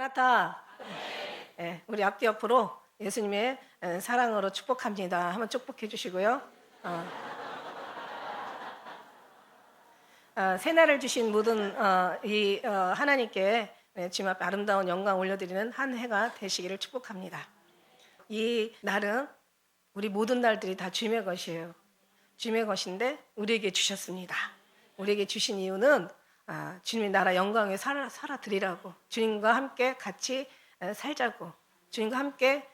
마라나타. 네, 우리 앞뒤 옆으로 예수님의 사랑으로 축복합니다. 한번 축복해 주시고요. 새날을 주신 모든 하나님께 주님 앞에 아름다운 영광 올려드리는 한 해가 되시기를 축복합니다. 이 날은 우리 모든 날들이 다 주님의 것이에요. 주님의 것인데 우리에게 주셨습니다. 우리에게 주신 이유는 주님의 나라 영광에 살아드리라고, 주님과 함께 같이 살자고, 주님과 함께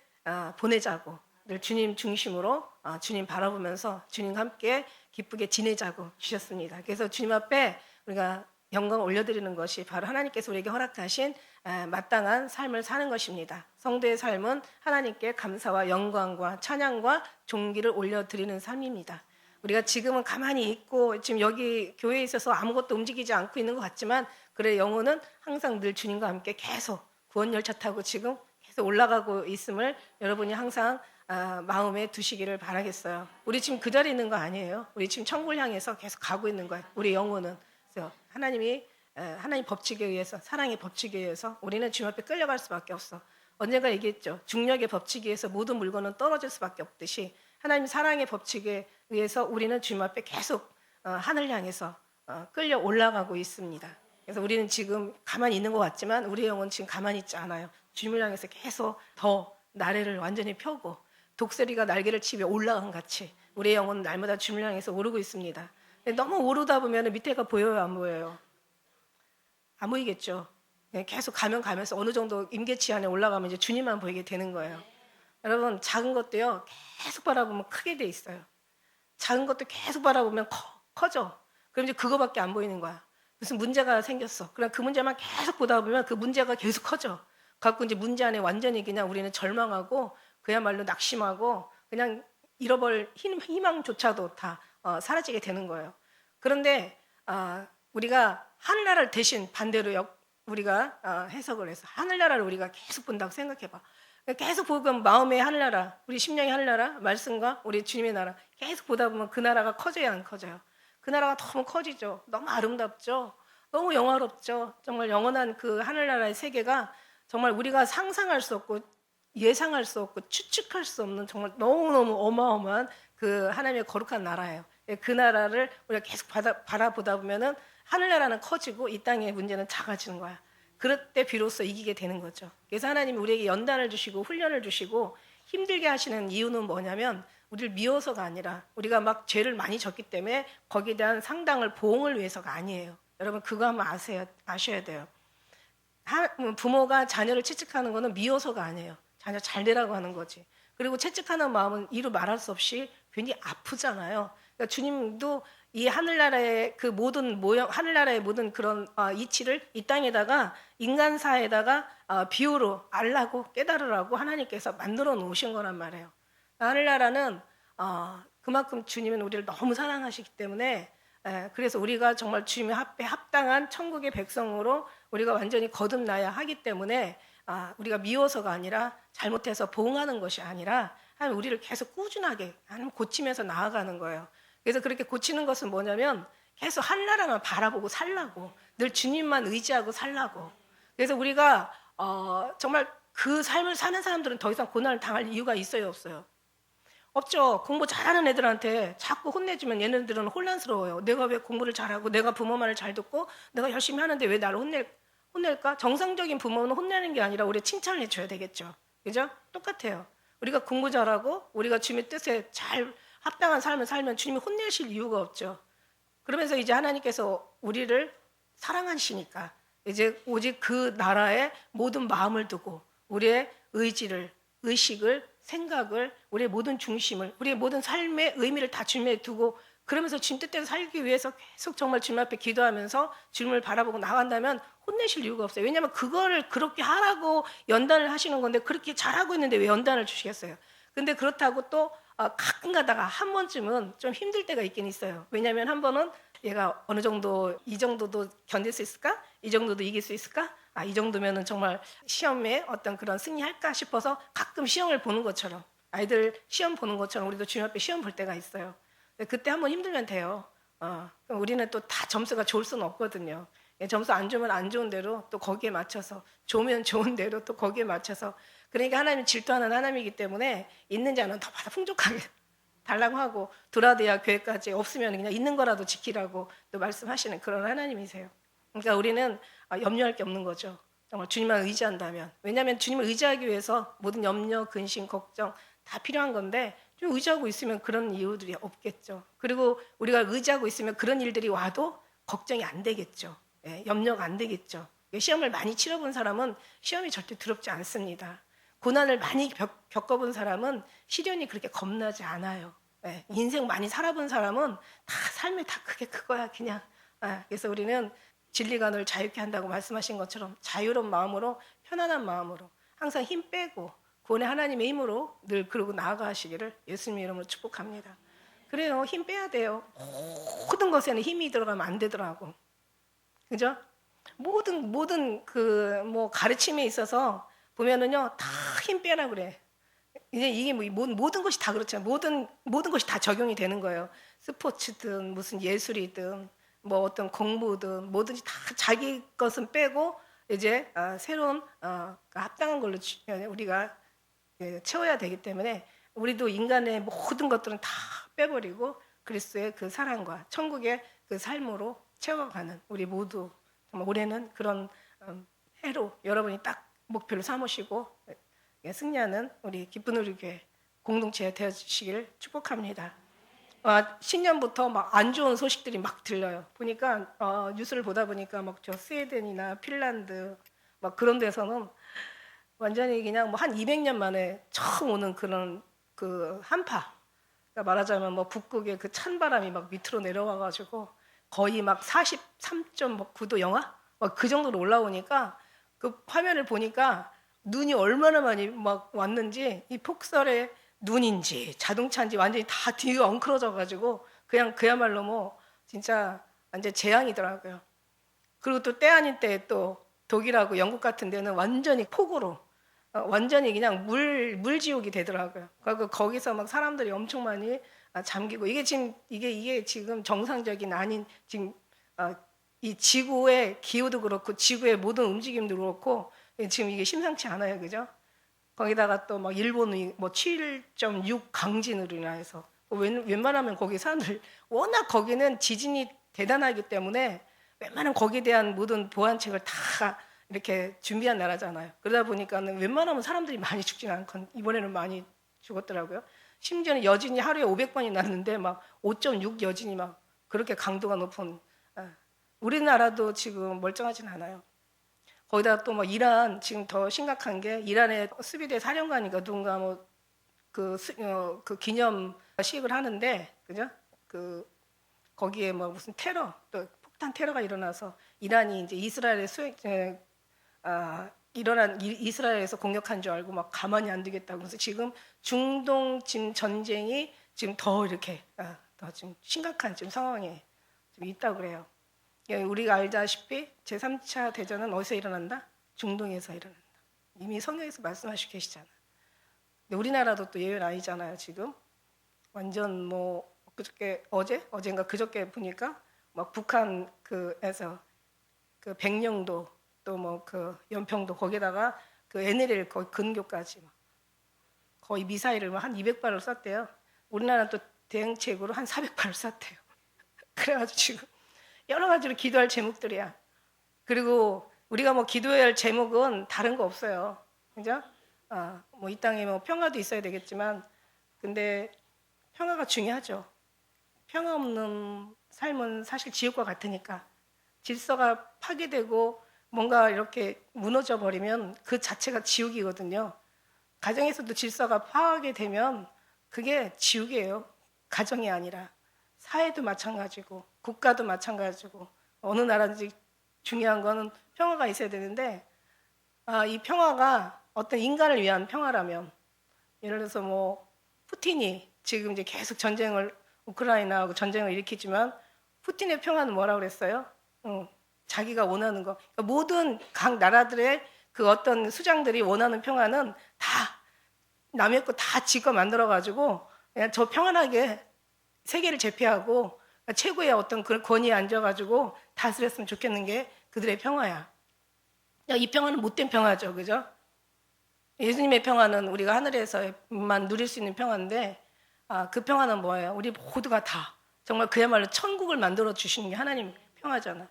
보내자고, 늘 주님 중심으로 주님 바라보면서 주님과 함께 기쁘게 지내자고 주셨습니다. 그래서 주님 앞에 우리가 영광을 올려드리는 것이 바로 하나님께서 우리에게 허락하신 마땅한 삶을 사는 것입니다. 성도의 삶은 하나님께 감사와 영광과 찬양과 존귀를 올려드리는 삶입니다. 우리가 지금은 가만히 있고 지금 여기 교회에 있어서 아무것도 움직이지 않고 있는 것 같지만, 그래 영혼은 항상 늘 주님과 함께 계속 구원 열차 타고 지금 계속 올라가고 있음을 여러분이 항상 마음에 두시기를 바라겠어요. 우리 지금 그 자리에 있는 거 아니에요. 우리 지금 천국을 향해서 계속 가고 있는 거예요. 우리 영혼은. 그래서 하나님 법칙에 의해서, 사랑의 법칙에 의해서 우리는 주님 앞에 끌려갈 수밖에 없어. 언젠가 얘기했죠. 중력의 법칙에 의해서 모든 물건은 떨어질 수밖에 없듯이 하나님 사랑의 법칙에 의해서 우리는 주님 앞에 계속 하늘 향해서 끌려 올라가고 있습니다. 그래서 우리는 지금 가만히 있는 것 같지만 우리 영혼은 지금 가만히 있지 않아요. 주님을 향해서 계속 더 나래를 완전히 펴고 독수리가 날개를 치며 올라간 같이 우리 영혼은 날마다 주님을 향해서 오르고 있습니다. 너무 오르다 보면 밑에가 보여요, 안 보여요? 안 보이겠죠. 계속 가면서 어느 정도 임계치 안에 올라가면 이제 주님만 보이게 되는 거예요. 여러분, 작은 것도요 계속 바라보면 크게 돼 있어요. 작은 것도 계속 바라보면 커져. 그럼 이제 그거밖에 안 보이는 거야. 무슨 문제가 생겼어. 그럼 그 문제만 계속 보다 보면 그 문제가 계속 커져. 갖고 이제 문제 안에 완전히 그냥 우리는 절망하고 그야말로 낙심하고 그냥 잃어버릴 희망조차도 다 사라지게 되는 거예요. 그런데 우리가 하늘나라를 대신 반대로 우리가 해석을 해서 하늘나라를 우리가 계속 본다고 생각해봐. 계속 보면 마음의 하늘나라, 우리 심령의 하늘나라, 말씀과 우리 주님의 나라 계속 보다 보면 그 나라가 커져야 안 커져요? 그 나라가 너무 커지죠. 너무 아름답죠. 너무 영화롭죠. 정말 영원한 그 하늘나라의 세계가 정말 우리가 상상할 수 없고 예상할 수 없고 추측할 수 없는 정말 너무너무 어마어마한 그 하나님의 거룩한 나라예요. 그 나라를 우리가 계속 바라보다 보면은 하늘나라는 커지고 이 땅의 문제는 작아지는 거야. 그럴 때 비로소 이기게 되는 거죠. 그래서 하나님이 우리에게 연단을 주시고 훈련을 주시고 힘들게 하시는 이유는 뭐냐면 우리를 미워서가 아니라 우리가 막 죄를 많이 졌기 때문에 거기에 대한 상당을 보응을 위해서가 아니에요. 여러분 그거 한번 아셔야 돼요. 부모가 자녀를 채찍하는 거는 미워서가 아니에요. 자녀 잘 되라고 하는 거지. 그리고 채찍하는 마음은 이루 말할 수 없이 괜히 아프잖아요. 그러니까 주님도 이 하늘나라의 그 모든 모형, 하늘나라의 모든 그런 이치를 이 땅에다가 인간사에다가 비유로 알라고 깨달으라고 하나님께서 만들어 놓으신 거란 말이에요. 하늘나라는 그만큼 주님은 우리를 너무 사랑하시기 때문에 그래서 우리가 정말 주님의 앞에 합당한 천국의 백성으로 우리가 완전히 거듭나야 하기 때문에 우리가 미워서가 아니라 잘못해서 보응하는 것이 아니라 하나님 우리를 계속 꾸준하게 하나님 고치면서 나아가는 거예요. 그래서 그렇게 고치는 것은 뭐냐면 계속 하늘나라만 바라보고 살라고, 늘 주님만 의지하고 살라고. 그래서 우리가 정말 그 삶을 사는 사람들은 더 이상 고난을 당할 이유가 있어요, 없어요? 없죠. 공부 잘하는 애들한테 자꾸 혼내주면 얘네들은 혼란스러워요. 내가 왜 공부를 잘하고 내가 부모 말을 잘 듣고 내가 열심히 하는데 왜 나를 혼낼까? 정상적인 부모는 혼내는 게 아니라 우리 칭찬을 해줘야 되겠죠. 그죠? 똑같아요. 우리가 공부 잘하고 우리가 주님의 뜻에 잘 합당한 삶을 살면 주님이 혼내실 이유가 없죠. 그러면서 이제 하나님께서 우리를 사랑하시니까 이제 오직 그 나라에 모든 마음을 두고 우리의 의지를, 의식을, 생각을, 우리의 모든 중심을, 우리의 모든 삶의 의미를 다 주님에 두고 그러면서 주님 뜻대로 살기 위해서 계속 정말 주님 앞에 기도하면서 주님을 바라보고 나간다면 혼내실 이유가 없어요. 왜냐하면 그거를 그렇게 하라고 연단을 하시는 건데 그렇게 잘하고 있는데 왜 연단을 주시겠어요? 근데 그렇다고 또 가끔 가다가 한 번쯤은 좀 힘들 때가 있긴 있어요. 왜냐하면 한 번은 얘가 어느 정도 이 정도도 견딜 수 있을까? 이 정도도 이길 수 있을까? 이 정도면은 정말 시험에 어떤 그런 승리할까 싶어서 가끔 시험을 보는 것처럼 아이들 시험 보는 것처럼 우리도 주님 앞에 시험 볼 때가 있어요. 그때 한 번 힘들면 돼요. 그럼 우리는 또 다 점수가 좋을 수는 없거든요. 점수 안 주면 안 좋은 대로 또 거기에 맞춰서, 좋으면 좋은 대로 또 거기에 맞춰서. 그러니까 하나님은 질투하는 하나님이기 때문에 있는 자는 더 받아 풍족하게 달라고 하고, 두라데아 교회까지 없으면 그냥 있는 거라도 지키라고 또 말씀하시는 그런 하나님이세요. 그러니까 우리는 염려할 게 없는 거죠. 정말 주님만 의지한다면. 왜냐하면 주님을 의지하기 위해서 모든 염려, 근심, 걱정 다 필요한 건데, 좀 의지하고 있으면 그런 이유들이 없겠죠. 그리고 우리가 의지하고 있으면 그런 일들이 와도 걱정이 안 되겠죠. 예, 염려가 안 되겠죠. 시험을 많이 치러본 사람은 시험이 절대 두렵지 않습니다. 고난을 많이 겪어본 사람은 시련이 그렇게 겁나지 않아요. 예, 인생 많이 살아본 사람은 다 삶이 다 그게 그거야 그냥. 그래서 우리는 진리가 널 자유케 한다고 말씀하신 것처럼 자유로운 마음으로, 편안한 마음으로, 항상 힘 빼고 구원의 하나님의 힘으로 늘 그러고 나아가시기를 예수님의 이름으로 축복합니다. 그래요, 힘 빼야 돼요. 모든 것에는 힘이 들어가면 안 되더라고. 그죠? 모든 그 뭐 가르침에 있어서 보면은요, 다 힘 빼라 그래. 이게 뭐 모든 것이 다 그렇잖아요. 모든 것이 다 적용이 되는 거예요. 스포츠든 무슨 예술이든 뭐 어떤 공부든 뭐든지 다 자기 것은 빼고 이제 새로운 합당한 걸로 우리가 채워야 되기 때문에, 우리도 인간의 모든 것들은 다 빼버리고 그리스도의 그 사랑과 천국의 그 삶으로 채워가는 우리 모두, 정말 올해는 그런 해로 여러분이 딱 목표를 삼으시고 승리하는 우리 기쁜 우리 교회 공동체 되어주시기를 축복합니다. 신년부터 막 안 좋은 소식들이 막 들려요. 보니까 뉴스를 보다 보니까 막 저 스웨덴이나 핀란드 막 그런 데서는 완전히 그냥 뭐 한 200년 만에 처음 오는 그런 그 한파. 그러니까 말하자면 뭐 북극의 그 찬바람이 막 밑으로 내려와가지고 거의 막 43.9도 영하 막 그 정도로 올라오니까, 그 화면을 보니까 눈이 얼마나 많이 막 왔는지, 이 폭설의 눈인지 자동차인지 완전히 다 뒤가 엉클어져가지고 그냥 그야말로 뭐 진짜 완전 재앙이더라고요. 그리고 또 때 아닌 때에 또 독일하고 영국 같은 데는 완전히 폭우로 완전히 그냥 물지옥이 되더라고요. 그리고 거기서 막 사람들이 엄청 많이 잠기고, 이게 지금 정상적인 아닌 지금 이 지구의 기후도 그렇고 지구의 모든 움직임도 그렇고 지금 이게 심상치 않아요, 그죠? 거기다가 또 막 일본이 뭐 7.6 강진으로 인해서 웬만하면 거기 사람들, 워낙 거기는 지진이 대단하기 때문에 웬만한 거기에 대한 모든 보완책을 다 이렇게 준비한 나라잖아요. 그러다 보니까는 웬만하면 사람들이 많이 죽지는 않건 이번에는 많이 죽었더라고요. 심지어는 여진이 하루에 500번이 났는데 막 5.6 여진이 막 그렇게 강도가 높은, 우리나라도 지금 멀쩡하진 않아요. 거기다가 또 뭐 이란, 지금 더 심각한 게 이란의 수비대 사령관이가 누군가 뭐 그 기념식을 하는데, 그죠? 그 거기에 뭐 무슨 테러, 또 폭탄 테러가 일어나서 이란이 이제 이스라엘의 이스라엘에서 공격한 줄 알고 막 가만히 안 두겠다고. 그래서 지금 중동 지금 전쟁이 지금 더 이렇게 더 지금 심각한 지금 상황에 좀 있다고 그래요. 우리가 알다시피 제3차 대전은 어디서 일어난다? 중동에서 일어난다. 이미 성경에서 말씀하시고 계시잖아. 근데 우리나라도 또 예외는 아니잖아요. 지금 완전 뭐 어젠가 그저께 보니까 막 북한 그에서 그 백령도 또 뭐 그 연평도 거기다가 그 NLL 거의 근교까지 거의 미사일을 한 200발을 쐈대요. 우리나라 또 대응책으로 한 400발을 쐈대요. 그래가지고 지금 여러 가지로 기도할 제목들이야. 그리고 우리가 뭐 기도해야 할 제목은 다른 거 없어요. 그죠? 뭐 이 땅에 뭐 평화도 있어야 되겠지만, 근데 평화가 중요하죠. 평화 없는 삶은 사실 지옥과 같으니까, 질서가 파괴되고 뭔가 이렇게 무너져 버리면 그 자체가 지옥이거든요. 가정에서도 질서가 파괴되면 그게 지옥이에요. 가정이 아니라 사회도 마찬가지고 국가도 마찬가지고 어느 나라든지 중요한 거는 평화가 있어야 되는데, 이 평화가 어떤 인간을 위한 평화라면, 예를 들어서 뭐 푸틴이 지금 이제 계속 우크라이나하고 전쟁을 일으키지만 푸틴의 평화는 뭐라고 그랬어요? 자기가 원하는 거. 그러니까 모든 각 나라들의 그 어떤 수장들이 원하는 평화는 다 남의 거 다 지가 만들어가지고 그냥 저 평안하게 세계를 제패하고 최고의 어떤 그런 권위에 앉아가지고 다스렸으면 좋겠는 게 그들의 평화야. 이 평화는 못된 평화죠, 그죠? 예수님의 평화는 우리가 하늘에서만 누릴 수 있는 평화인데, 그 평화는 뭐예요? 우리 모두가 다 정말 그야말로 천국을 만들어 주시는 게 하나님 평화잖아.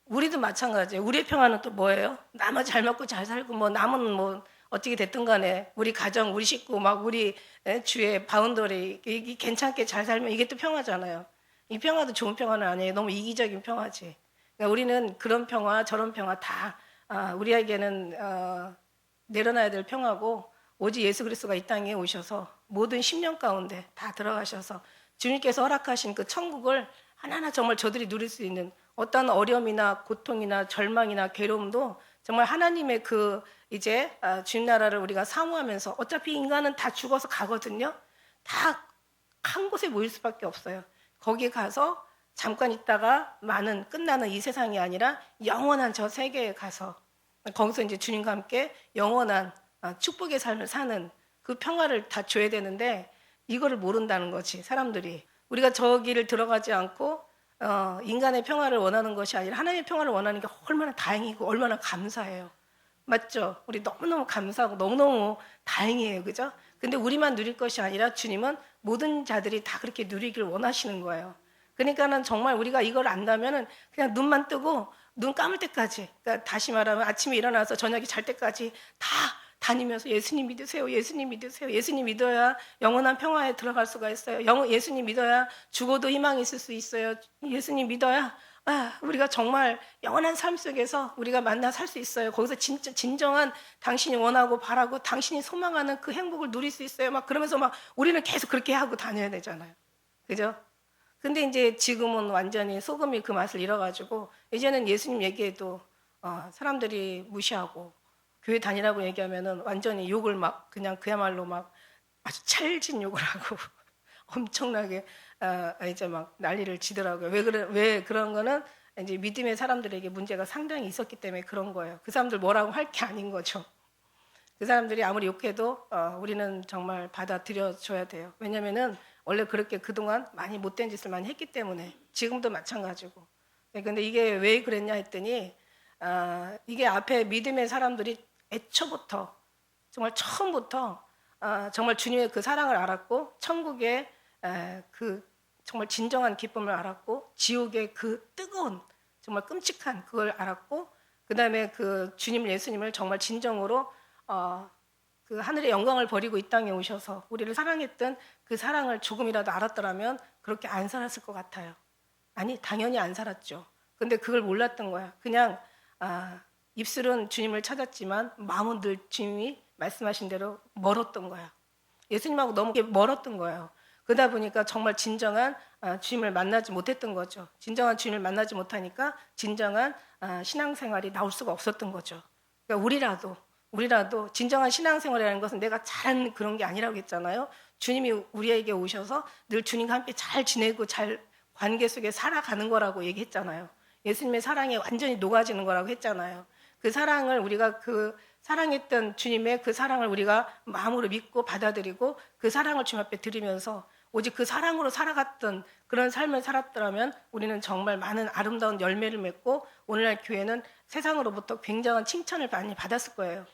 우리도 마찬가지예요. 우리의 평화는 또 뭐예요? 남은 잘 먹고 잘 살고 뭐 남은 뭐 어떻게 됐든 간에 우리 가정, 우리 식구 막 우리 주의 바운더리 이게 괜찮게 잘 살면 이게 또 평화잖아요. 이 평화도 좋은 평화는 아니에요. 너무 이기적인 평화지. 그러니까 우리는 그런 평화, 저런 평화 다 우리에게는 내려놔야 될 평화고 오직 예수 그리스도가 이 땅에 오셔서 모든 심령 가운데 다 들어가셔서 주님께서 허락하신 그 천국을 하나하나 정말 저들이 누릴 수 있는 어떤 어려움이나 고통이나 절망이나 괴로움도 정말 하나님의 그 이제 주님 나라를 우리가 사모하면서 어차피 인간은 다 죽어서 가거든요. 다 한 곳에 모일 수밖에 없어요. 거기 가서 잠깐 있다가 많은 끝나는 이 세상이 아니라 영원한 저 세계에 가서 거기서 이제 주님과 함께 영원한 축복의 삶을 사는 그 평화를 다 줘야 되는데 이거를 모른다는 거지 사람들이. 우리가 저 길을 들어가지 않고 인간의 평화를 원하는 것이 아니라 하나님의 평화를 원하는 게 얼마나 다행이고 얼마나 감사해요. 맞죠? 우리 너무너무 감사하고 너무너무 다행이에요. 그죠? 근데 우리만 누릴 것이 아니라 주님은 모든 자들이 다 그렇게 누리길 원하시는 거예요. 그러니까는 정말 우리가 이걸 안다면은 그냥 눈만 뜨고 눈 감을 때까지, 그러니까 다시 말하면 아침에 일어나서 저녁에 잘 때까지 다 다니면서 예수님 믿으세요. 예수님 믿으세요. 예수님 믿어야 영원한 평화에 들어갈 수가 있어요. 예수님 믿어야 죽어도 희망이 있을 수 있어요. 예수님 믿어야 우리가 정말 영원한 삶 속에서 우리가 만나 살 수 있어요. 거기서 진짜 진정한 당신이 원하고 바라고 당신이 소망하는 그 행복을 누릴 수 있어요. 막 그러면서 막 우리는 계속 그렇게 하고 다녀야 되잖아요. 그죠? 근데 이제 지금은 완전히 소금이 그 맛을 잃어가지고 이제는 예수님 얘기해도 사람들이 무시하고 교회 다니라고 얘기하면은 완전히 욕을 막 그냥 그야말로 막 아주 찰진 욕을 하고 엄청나게 이제 막 난리를 치더라고요. 왜 그런 거는 이제 믿음의 사람들에게 문제가 상당히 있었기 때문에 그런 거예요. 그 사람들 뭐라고 할 게 아닌 거죠. 그 사람들이 아무리 욕해도 우리는 정말 받아들여 줘야 돼요. 왜냐면은 원래 그렇게 그동안 많이 못된 짓을 많이 했기 때문에 지금도 마찬가지고. 근데 이게 왜 그랬냐 했더니 이게 앞에 믿음의 사람들이 애초부터 정말 처음부터 정말 주님의 그 사랑을 알았고 천국의 그 정말 진정한 기쁨을 알았고 지옥의 그 뜨거운 정말 끔찍한 그걸 알았고 그 다음에 그 주님 예수님을 정말 진정으로 그 하늘의 영광을 버리고 이 땅에 오셔서 우리를 사랑했던 그 사랑을 조금이라도 알았더라면 그렇게 안 살았을 것 같아요. 아니 당연히 안 살았죠. 근데 그걸 몰랐던 거야. 그냥 입술은 주님을 찾았지만 마음은 늘 주님이 말씀하신 대로 멀었던 거야. 예수님하고 너무 멀었던 거예요. 그러다 보니까 정말 진정한 주님을 만나지 못했던 거죠. 진정한 주님을 만나지 못하니까 진정한 신앙생활이 나올 수가 없었던 거죠. 그러니까 우리라도 진정한 신앙생활이라는 것은 내가 잘하는 그런 게 아니라고 했잖아요. 주님이 우리에게 오셔서 늘 주님과 함께 잘 지내고 잘 관계 속에 살아가는 거라고 얘기했잖아요. 예수님의 사랑에 완전히 녹아지는 거라고 했잖아요. 그 사랑을 우리가 그 사랑했던 주님의 그 사랑을 우리가 마음으로 믿고 받아들이고 그 사랑을 주님 앞에 드리면서 오직 그 사랑으로 살아갔던 그런 삶을 살았더라면 우리는 정말 많은 아름다운 열매를 맺고 오늘날 교회는 세상으로부터 굉장한 칭찬을 많이 받았을 거예요.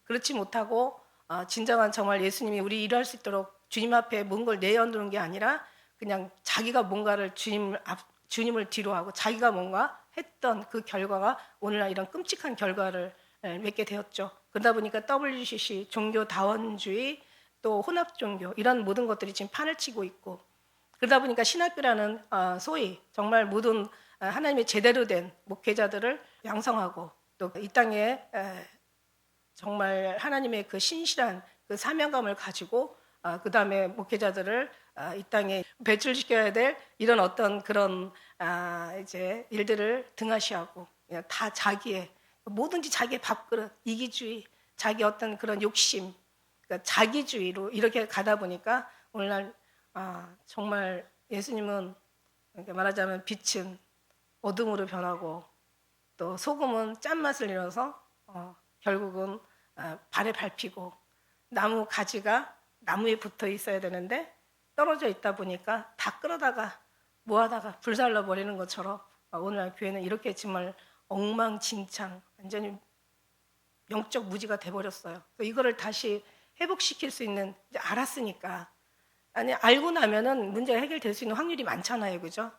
그렇지 못하고 진정한 정말 예수님이 우리 일할 수 있도록 주님 앞에 뭔 걸 내어놓는 게 아니라 그냥 자기가 뭔가를 주님을 뒤로하고 자기가 뭔가 했던 그 결과가 오늘날 이런 끔찍한 결과를 맺게 되었죠. 그러다 보니까 WCC, 종교다원주의, 또 혼합종교 이런 모든 것들이 지금 판을 치고 있고 그러다 보니까 신학교라는 소위 정말 모든 하나님의 제대로 된 목회자들을 양성하고 또 이 땅에 정말 하나님의 그 신실한 그 사명감을 가지고 그 다음에 목회자들을 이 땅에 배출시켜야 될 이런 어떤 그런 이제 일들을 등하시하고 그냥 다 자기의 뭐든지 자기의 밥그릇, 이기주의, 자기 어떤 그런 욕심, 그러니까 자기주의로 이렇게 가다 보니까 오늘날 정말 예수님은 이렇게 말하자면 빛은 어둠으로 변하고 또 소금은 짠맛을 잃어서 결국은 발에 밟히고 나무 가지가 나무에 붙어 있어야 되는데 떨어져 있다 보니까 다 끌어다가 모아다가 불살라 버리는 것처럼 오늘날 교회는 이렇게 정말 엉망진창, 완전히 영적 무지가 돼버렸어요. 이거를 다시 회복시킬 수 있는, 이제 알았으니까. 아니, 알고 나면은 문제가 해결될 수 있는 확률이 많잖아요. 그죠?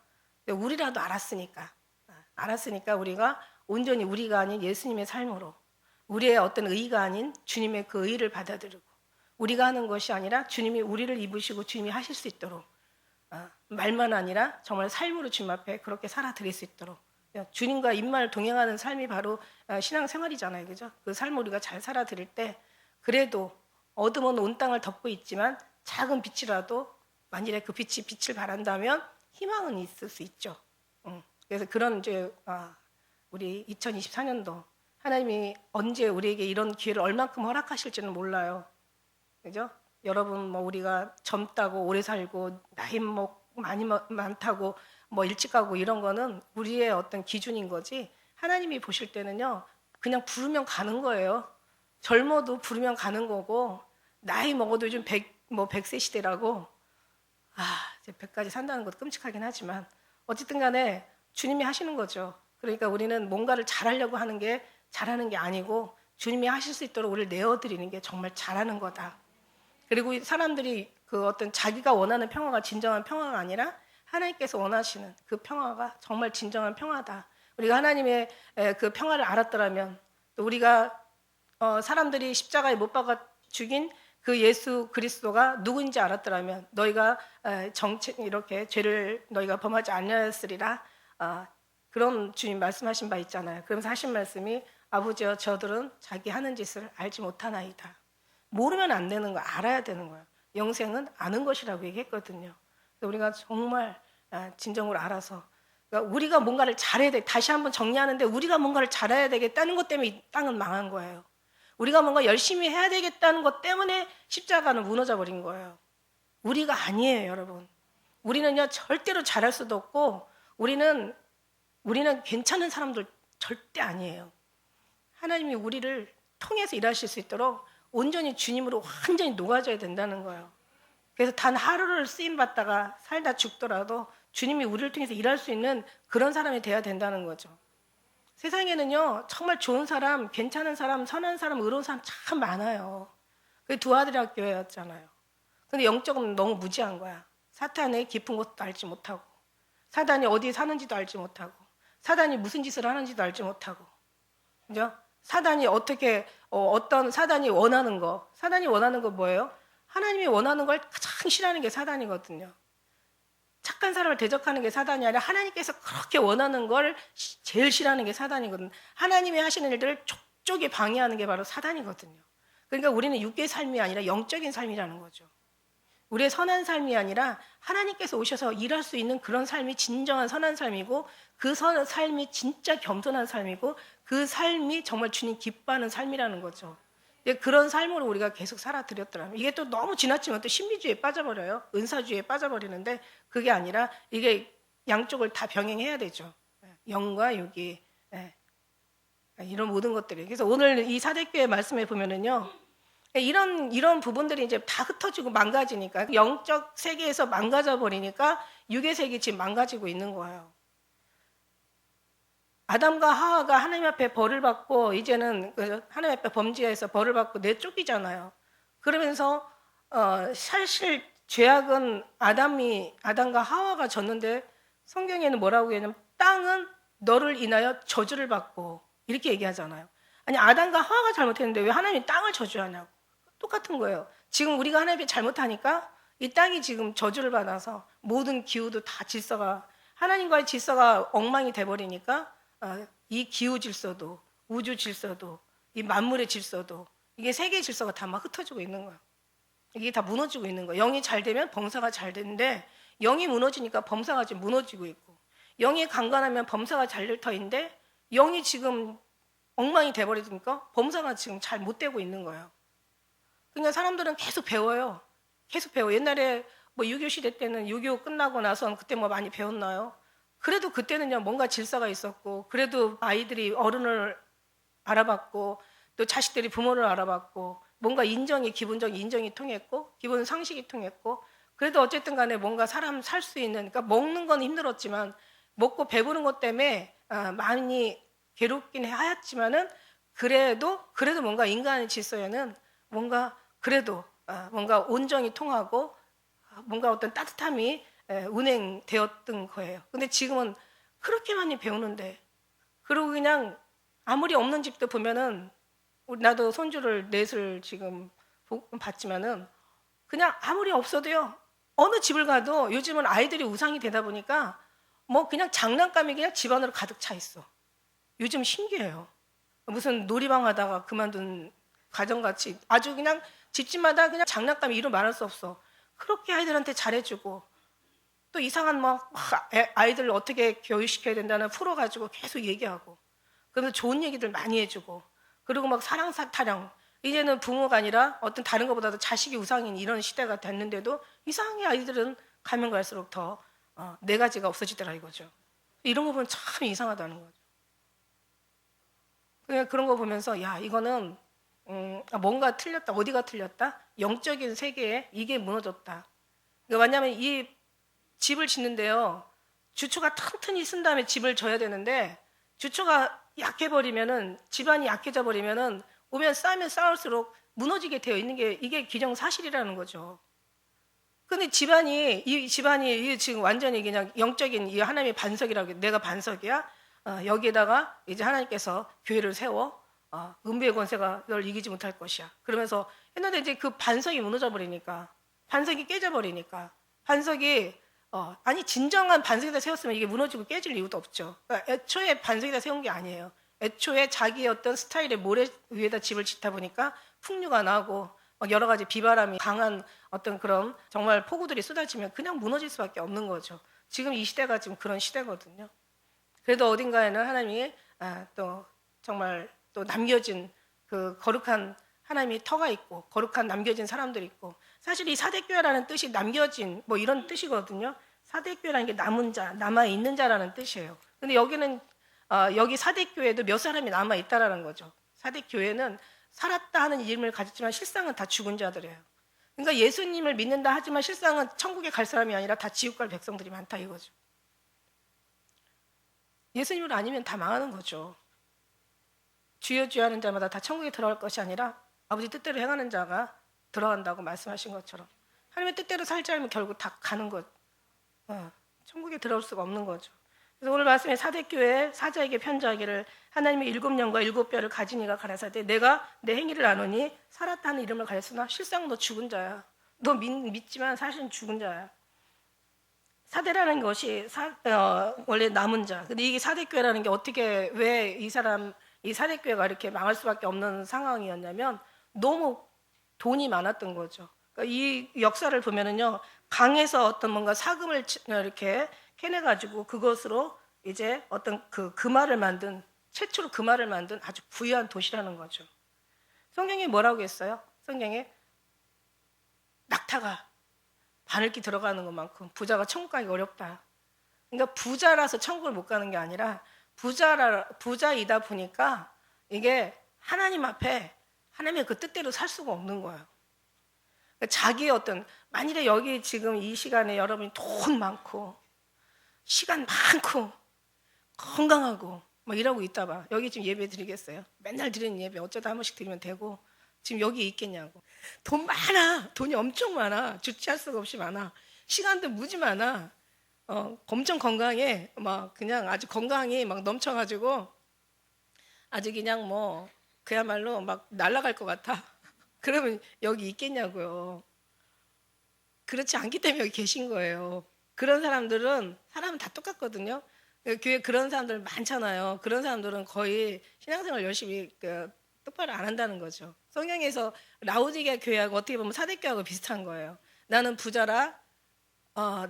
근데 우리라도 알았으니까 우리가 온전히 우리가 아닌 예수님의 삶으로, 우리의 어떤 의가 아닌 주님의 그 의를 받아들이고, 우리가 하는 것이 아니라 주님이 우리를 입으시고 주님이 하실 수 있도록, 말만 아니라 정말 삶으로 주님 앞에 그렇게 살아드릴 수 있도록, 주님과 입만 동행하는 삶이 바로 신앙생활이잖아요. 그죠? 그 삶을 우리가 잘 살아드릴 때, 그래도 어둠은 온 땅을 덮고 있지만 작은 빛이라도 만일에 그 빛이 빛을 발한다면 희망은 있을 수 있죠. 그래서 그런 이제 우리 2024년도 하나님이 언제 우리에게 이런 기회를 얼만큼 허락하실지는 몰라요. 그죠? 여러분 뭐 우리가 젊다고 오래 살고 나이 뭐 많다고 뭐 일찍 가고 이런 거는 우리의 어떤 기준인 거지, 하나님이 보실 때는요 그냥 부르면 가는 거예요. 젊어도 부르면 가는 거고, 나이 먹어도 요즘 100세 시대라고, 이제 100까지 산다는 것도 끔찍하긴 하지만 어쨌든 간에 주님이 하시는 거죠. 그러니까 우리는 뭔가를 잘하려고 하는 게 잘하는 게 아니고 주님이 하실 수 있도록 우리를 내어드리는 게 정말 잘하는 거다. 그리고 사람들이 그 어떤 자기가 원하는 평화가 진정한 평화가 아니라 하나님께서 원하시는 그 평화가 정말 진정한 평화다. 우리가 하나님의 그 평화를 알았더라면, 또 우리가 사람들이 십자가에 못 박아 죽인 그 예수 그리스도가 누구인지 알았더라면, 너희가 이렇게 죄를 너희가 범하지 아니하였으리라, 그런 주님 말씀하신 바 있잖아요. 그러면서 하신 말씀이, 아버지여 저들은 자기 하는 짓을 알지 못하나이다. 모르면 안 되는 거, 알아야 되는 거예요. 영생은 아는 것이라고 얘기했거든요. 우리가 정말 진정으로 알아서, 그러니까 우리가 뭔가를 잘해야 돼. 다시 한번 정리하는데, 우리가 뭔가를 잘해야 되겠다는 것 때문에 이 땅은 망한 거예요. 우리가 뭔가 열심히 해야 되겠다는 것 때문에 십자가는 무너져 버린 거예요. 우리가 아니에요, 여러분. 우리는요 절대로 잘할 수도 없고, 우리는 괜찮은 사람들 절대 아니에요. 하나님이 우리를 통해서 일하실 수 있도록 온전히 주님으로 완전히 녹아져야 된다는 거예요. 그래서 단 하루를 쓰임 받다가 살다 죽더라도 주님이 우리를 통해서 일할 수 있는 그런 사람이 돼야 된다는 거죠. 세상에는요 정말 좋은 사람, 괜찮은 사람, 선한 사람, 의로운 사람 참 많아요. 그 두 아들이 교회였잖아요. 근데 영적은 너무 무지한 거야. 사탄의 깊은 것도 알지 못하고, 사단이 어디 사는지도 알지 못하고, 사단이 무슨 짓을 하는지도 알지 못하고, 그죠? 사단이 어떻게 사단이 원하는 거 뭐예요? 하나님이 원하는 걸 가장 싫어하는 게 사단이거든요. 착한 사람을 대적하는 게 사단이 아니라 하나님께서 그렇게 원하는 걸 제일 싫어하는 게 사단이거든요. 하나님이 하시는 일들을 족족이 방해하는 게 바로 사단이거든요. 그러니까 우리는 육계의 삶이 아니라 영적인 삶이라는 거죠. 우리의 선한 삶이 아니라 하나님께서 오셔서 일할 수 있는 그런 삶이 진정한 선한 삶이고, 그 삶이 진짜 겸손한 삶이고, 그 삶이 정말 주님 기뻐하는 삶이라는 거죠. 그런 삶으로 우리가 계속 살아드렸더라면, 이게 또 너무 지나치면 또 신비주의에 빠져버려요. 은사주의에 빠져버리는데, 그게 아니라 이게 양쪽을 다 병행해야 되죠. 영과 육이, 이런 모든 것들이. 그래서 오늘 이 사대교회 말씀에 보면은요, 이런 부분들이 이제 다 흩어지고 망가지니까, 영적 세계에서 망가져 버리니까 육의 세계 지금 망가지고 있는 거예요. 아담과 하와가 하나님 앞에 벌을 받고, 이제는 하나님 앞에 범죄해서 벌을 받고 내쫓기잖아요. 그러면서 사실 죄악은 아담과 하와가 졌는데, 성경에는 뭐라고 얘기하냐면 땅은 너를 인하여 저주를 받고, 이렇게 얘기하잖아요. 아니, 아담과 하와가 잘못했는데 왜 하나님이 땅을 저주하냐고. 똑같은 거예요. 지금 우리가 하나님이 잘못하니까 이 땅이 지금 저주를 받아서 모든 기후도 다 질서가, 하나님과의 질서가 엉망이 돼버리니까 이 기후 질서도, 우주 질서도, 이 만물의 질서도, 이게 세계의 질서가 다 막 흩어지고 있는 거예요. 이게 다 무너지고 있는 거예요. 영이 잘 되면 범사가 잘 되는데, 영이 무너지니까 범사가 지금 무너지고 있고, 영이 강건하면 범사가 잘 될 터인데, 영이 지금 엉망이 돼버리니까 범사가 지금 잘 못 되고 있는 거예요. 그러니까 사람들은 계속 배워요. 계속 배워. 옛날에 뭐 6.25 시대 때는 6.25 끝나고 나서 그때 뭐 많이 배웠나요? 그래도 그때는요 뭔가 질서가 있었고, 그래도 아이들이 어른을 알아봤고, 또 자식들이 부모를 알아봤고, 뭔가 기본적인 인정이 통했고, 기본 상식이 통했고, 그래도 어쨌든 간에 뭔가 사람 살 수 있는, 그러니까 먹는 건 힘들었지만 먹고 배부른 것 때문에 많이 괴롭긴 하였지만은 그래도 뭔가 인간의 질서에는 뭔가 그래도 뭔가 온정이 통하고 뭔가 어떤 따뜻함이 운행되었던 거예요. 근데 지금은 그렇게 많이 배우는데, 그리고 그냥 아무리 없는 집도 보면은, 나도 손주를 넷을 지금 봤지만은 그냥 아무리 없어도요, 어느 집을 가도 요즘은 아이들이 우상이 되다 보니까 뭐 그냥 장난감이 그냥 집 안으로 가득 차 있어. 요즘 신기해요. 무슨 놀이방 하다가 그만둔 가정같이 아주 그냥 집집마다 그냥 장난감이 이루 말할 수 없어. 그렇게 아이들한테 잘해주고, 또 이상한 막 아이들 어떻게 교육시켜야 된다는 프로 가지고 계속 얘기하고, 그러면서 좋은 얘기들 많이 해주고, 그리고 막 사랑 타령, 이제는 부모가 아니라 어떤 다른 것보다도 자식이 우상인 이런 시대가 됐는데도 이상하게 아이들은 가면 갈수록 더 네 가지가 없어지더라 이거죠. 이런 거 보면 참 이상하다는 거죠. 그냥 그런 거 보면서 야, 이거는 뭔가 틀렸다. 어디가 틀렸다? 영적인 세계에 이게 무너졌다. 그러니까 왜냐하면 이 집을 짓는데요, 주초가 튼튼히 쓴 다음에 집을 져야 되는데, 주초가 약해버리면은, 집안이 약해져 버리면은 오면 쌓으면 쌓을수록 무너지게 되어 있는 게 이게 기정사실이라는 거죠. 근데 이 집안이 지금 완전히 그냥 영적인 이 하나님의 반석이라고, 내가 반석이야. 여기에다가 이제 하나님께서 교회를 세워 음부의 권세가 널 이기지 못할 것이야. 그러면서 했는데 이제 그 반석이 무너져 버리니까, 반석이 깨져 버리니까, 반석이 아니 진정한 반석에다 세웠으면 이게 무너지고 깨질 이유도 없죠. 그러니까 애초에 반석에다 세운 게 아니에요. 애초에 자기의 어떤 스타일의 모래 위에다 집을 짓다 보니까 풍류가 나고 막 여러 가지 비바람이 강한 어떤 그런 정말 폭우들이 쏟아지면 그냥 무너질 수밖에 없는 거죠. 지금 이 시대가 지금 그런 시대거든요. 그래도 어딘가에는 하나님이 또 정말 또 남겨진 그 거룩한 하나님의 터가 있고, 거룩한 남겨진 사람들이 있고, 사실 이 사대교회라는 뜻이 남겨진 뭐 이런 뜻이거든요. 사대교회라는 게 남은 자, 남아 있는 자라는 뜻이에요. 근데 여기는 여기 사대교회도 몇 사람이 남아 있다라는 거죠. 사대교회는 살았다 하는 이름을 가졌지만 실상은 다 죽은 자들이에요. 그러니까 예수님을 믿는다 하지만 실상은 천국에 갈 사람이 아니라 다 지옥 갈 백성들이 많다 이거죠. 예수님을 아니면 다 망하는 거죠. 주여 주여 하는 자마다 다 천국에 들어갈 것이 아니라 아버지 뜻대로 행하는 자가 들어간다고 말씀하신 것처럼, 하나님의 뜻대로 살지 않으면 결국 다 가는 것, 천국에 들어올 수가 없는 거죠. 그래서 오늘 말씀에 사대교회 사자에게 편지하기를, 하나님의 7년과 7뼈를 가진 이가 가라사대 내가 내 행위를 아노니 살았다는 이름을 가졌으나 실상 너 죽은 자야. 너 믿지만 사실은 죽은 자야. 사대라는 것이 원래 남은 자. 근데 이게 사대교회라는 게 어떻게, 왜 이 사대교회가 이렇게 망할 수밖에 없는 상황이었냐면 너무 돈이 많았던 거죠. 그러니까 이 역사를 보면은요, 강에서 어떤 뭔가 사금을 이렇게 캐내가지고 그것으로 이제 어떤 금화를 만든, 최초로 금화를 만든 아주 부유한 도시라는 거죠. 성경에 뭐라고 했어요? 성경에 낙타가 바늘기 들어가는 것만큼 부자가 천국 가기 어렵다. 그러니까 부자라서 천국을 못 가는 게 아니라 부자이다 보니까 이게 하나님 앞에 하나님의 그 뜻대로 살 수가 없는 거예요. 그러니까 자기의 어떤, 만일에 여기 지금 이 시간에 여러분이 돈 많고 시간 많고 건강하고 뭐 이러고 있다 봐. 여기 지금 예배 드리겠어요? 맨날 드리는 예배 어쩌다 한 번씩 드리면 되고 지금 여기 있겠냐고. 돈 많아. 돈이 엄청 많아. 주체할 수가 없이 많아. 시간도 무지 많아. 엄청 건강해. 막 그냥 아주 건강이 막 넘쳐가지고 아주 그냥 뭐 그야말로 막 날아갈 것 같아. 그러면 여기 있겠냐고요. 그렇지 않기 때문에 여기 계신 거예요. 그런 사람은 다 똑같거든요. 교회 그런 사람들 많잖아요. 그런 사람들은 거의 신앙생활 열심히 똑바로 안 한다는 거죠. 성경에서 라오디게아 교회하고 어떻게 보면 사대교회하고 비슷한 거예요. 나는 부자라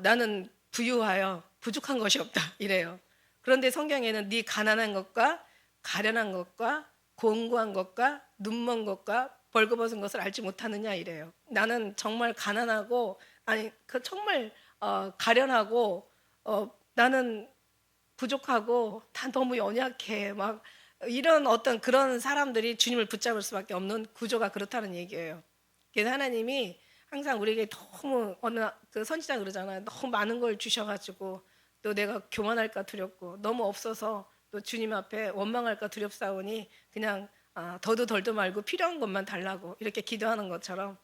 나는 부유하여 부족한 것이 없다 이래요. 그런데 성경에는 네 가난한 것과 가련한 것과 공고한 것과 눈먼 것과 벌거벗은 것을 알지 못하느냐 이래요. 나는 정말 가난하고 정말 가련하고 나는 부족하고 다 너무 연약해 막 이런 어떤 그런 사람들이 주님을 붙잡을 수밖에 없는 구조가 그렇다는 얘기예요. 그래서 하나님이 항상 우리에게 너무 그 선지자 그러잖아요. 너무 많은 걸 주셔가지고 또 내가 교만할까 두렵고 너무 없어서 또 주님 앞에 원망할까 두렵사오니 그냥 더도 덜도 말고 필요한 것만 달라고 이렇게 기도하는 것처럼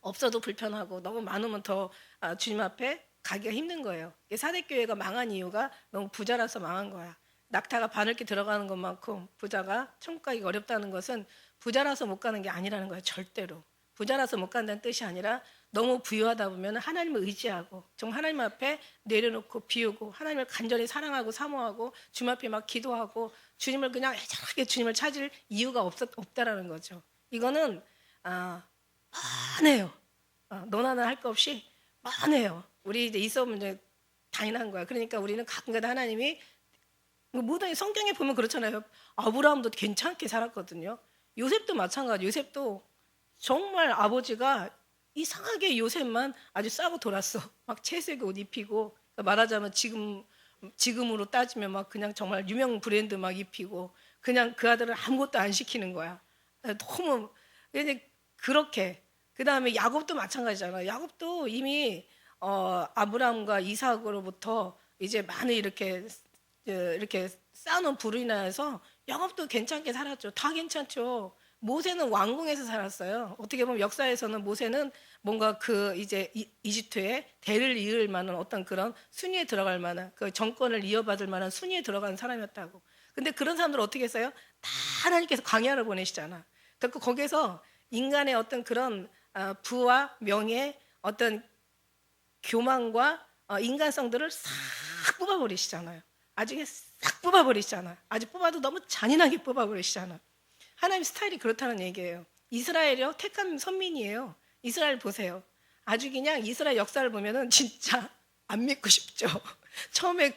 없어도 불편하고 너무 많으면 더 주님 앞에 가기가 힘든 거예요. 사대교회가 망한 이유가 너무 부자라서 망한 거야. 낙타가 바늘기 들어가는 것만큼 부자가 천국 가기가 어렵다는 것은 부자라서 못 가는 게 아니라는 거예요. 절대로. 부자라서 못 간다는 뜻이 아니라 너무 부유하다 보면 하나님을 의지하고 정말 하나님 앞에 내려놓고 비우고 하나님을 간절히 사랑하고 사모하고 주님 앞에 막 기도하고 주님을 그냥 애절하게 주님을 찾을 이유가 없다라는 거죠. 이거는 많아요. 너나나 할 거 없이 많아요. 우리 이제 있어보면 이제 당연한 거야. 그러니까 우리는 가끔가다 하나님이 모든 성경에 보면 그렇잖아요. 아브라함도 괜찮게 살았거든요. 요셉도 마찬가지. 요셉도 정말 아버지가 이상하게 요셉만 아주 싸고 돌았어. 막 채색 옷 입히고 말하자면 지금으로 따지면 막 그냥 정말 유명 브랜드 막 입히고 그냥 그 아들은 아무것도 안 시키는 거야. 너무 그렇게. 그 다음에 야곱도 마찬가지잖아. 야곱도 이미 아브라함과 이삭으로부터 이제 많이 이렇게 쌓아놓은 부로 인하여서 야곱도 괜찮게 살았죠. 다 괜찮죠. 모세는 왕궁에서 살았어요. 어떻게 보면 역사에서는 모세는 뭔가 그 이제 이집트에 대를 이을 만한 어떤 그런 순위에 들어갈 만한 그 정권을 이어받을 만한 순위에 들어간 사람이었다고. 근데 그런 사람들 어떻게 했어요? 다 하나님께서 광야를 보내시잖아. 그러니까 거기서 인간의 어떤 그런 부와 명예, 어떤 교만과 인간성들을 싹 뽑아버리시잖아요. 아주 싹 뽑아버리시잖아. 아주 뽑아도 너무 잔인하게 뽑아버리시잖아. 하나님 스타일이 그렇다는 얘기예요. 이스라엘이요, 택한 선민이에요. 이스라엘 보세요. 아주 그냥 이스라엘 역사를 보면은 진짜 안 믿고 싶죠. 처음에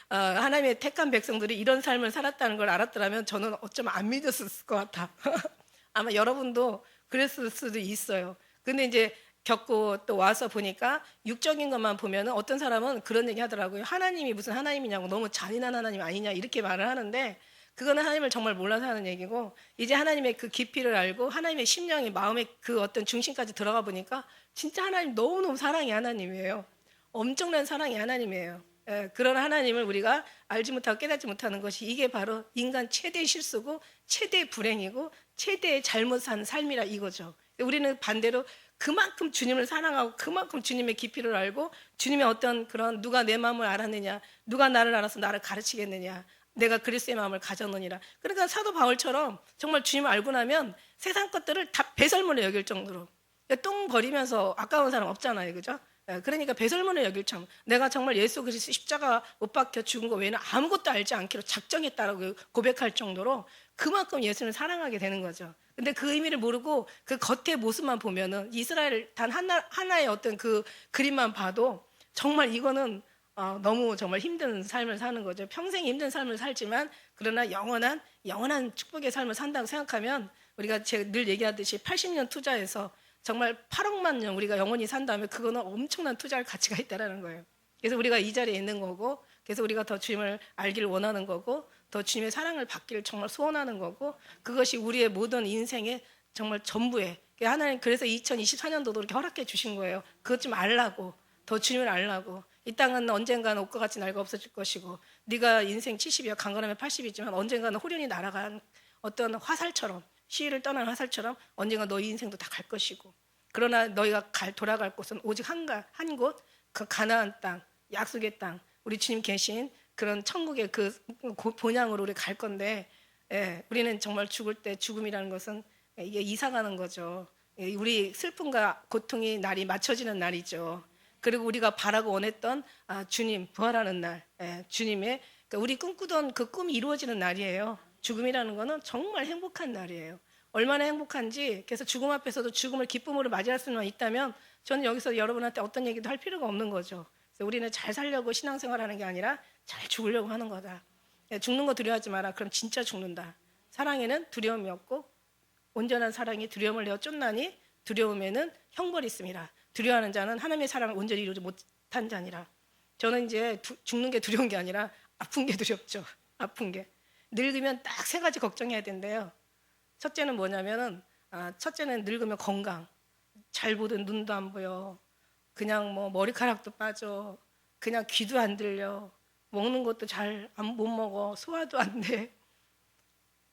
하나님의 택한 백성들이 이런 삶을 살았다는 걸 알았더라면 저는 어쩌면 안 믿었을 것 같아. 아마 여러분도 그랬을 수도 있어요. 근데 이제 겪고 또 와서 보니까 육적인 것만 보면은 어떤 사람은 그런 얘기 하더라고요. 하나님이 무슨 하나님이냐고, 너무 잔인한 하나님 아니냐 이렇게 말을 하는데 그거는 하나님을 정말 몰라서 하는 얘기고, 이제 하나님의 그 깊이를 알고 하나님의 심령이 마음의 그 어떤 중심까지 들어가 보니까 진짜 하나님 너무너무 사랑이 하나님이에요. 엄청난 사랑이 하나님이에요. 그런 하나님을 우리가 알지 못하고 깨닫지 못하는 것이 이게 바로 인간 최대의 실수고 최대의 불행이고 최대의 잘못한 삶이라 이거죠. 우리는 반대로 그만큼 주님을 사랑하고 그만큼 주님의 깊이를 알고 주님의 어떤 그런 누가 내 마음을 알았느냐, 누가 나를 알아서 나를 가르치겠느냐, 내가 그리스도의 마음을 가졌느니라. 그러니까 사도 바울처럼 정말 주님을 알고 나면 세상 것들을 다 배설물로 여길 정도로, 똥 버리면서 아까운 사람 없잖아요, 그죠? 그러니까 배설물로 여길 정. 내가 정말 예수 그리스도 십자가 못 박혀 죽은 거 외에는 아무것도 알지 않기로 작정했다라고 고백할 정도로 그만큼 예수를 사랑하게 되는 거죠. 근데 그 의미를 모르고 그 겉의 모습만 보면은 이스라엘 단 하나의 어떤 그 그림만 봐도 정말 이거는 너무 정말 힘든 삶을 사는 거죠. 평생 힘든 삶을 살지만 그러나 영원한 축복의 삶을 산다고 생각하면 우리가 제가 늘 얘기하듯이 80년 투자해서 정말 8억만 년 우리가 영원히 산다면 그거는 엄청난 투자할 가치가 있다라는 거예요. 그래서 우리가 이 자리에 있는 거고, 그래서 우리가 더 주님을 알기를 원하는 거고, 더 주님의 사랑을 받기를 정말 소원하는 거고, 그것이 우리의 모든 인생의 정말 전부에 하나님 그래서 2024년도도 이렇게 허락해 주신 거예요. 그것 좀 알라고, 더 주님을 알라고. 이 땅은 언젠가는 옷과 같이 낡아 없어질 것이고, 네가 인생 70이야 강건하면 80이지만 언젠가는 호련히 날아간 어떤 화살처럼, 시위를 떠난 화살처럼 언젠가 너희 인생도 다 갈 것이고, 그러나 너희가 돌아갈 곳은 오직 한 곳, 그 가나안 땅, 약속의 땅, 우리 주님 계신 그런 천국의 그 본향으로 우리 갈 건데, 우리는 정말 죽을 때 죽음이라는 것은 이게 이사가는 거죠. 우리 슬픔과 고통의 날이 맞춰지는 날이죠. 그리고 우리가 바라고 원했던 주님 부활하는 날, 주님의 그러니까 우리 꿈꾸던 그 꿈이 이루어지는 날이에요. 죽음이라는 거는 정말 행복한 날이에요. 얼마나 행복한지. 그래서 죽음 앞에서도 죽음을 기쁨으로 맞이할 수만 있다면 저는 여기서 여러분한테 어떤 얘기도 할 필요가 없는 거죠. 그래서 우리는 잘 살려고 신앙생활하는 게 아니라 잘 죽으려고 하는 거다. 죽는 거 두려워하지 마라. 그럼 진짜 죽는다. 사랑에는 두려움이 없고 온전한 사랑이 두려움을 내어 쫓나니 두려움에는 형벌이 있음이라. 두려워하는 자는 하나님의 사랑을 온전히 이루지 못한 자니라. 저는 이제 죽는 게 두려운 게 아니라 아픈 게 두렵죠. 아픈 게. 늙으면 딱 세 가지 걱정해야 된대요. 첫째는 뭐냐면은 첫째는 늙으면 건강. 잘 보던 눈도 안 보여. 그냥 뭐 머리카락도 빠져. 그냥 귀도 안 들려. 먹는 것도 잘 못 먹어. 소화도 안 돼.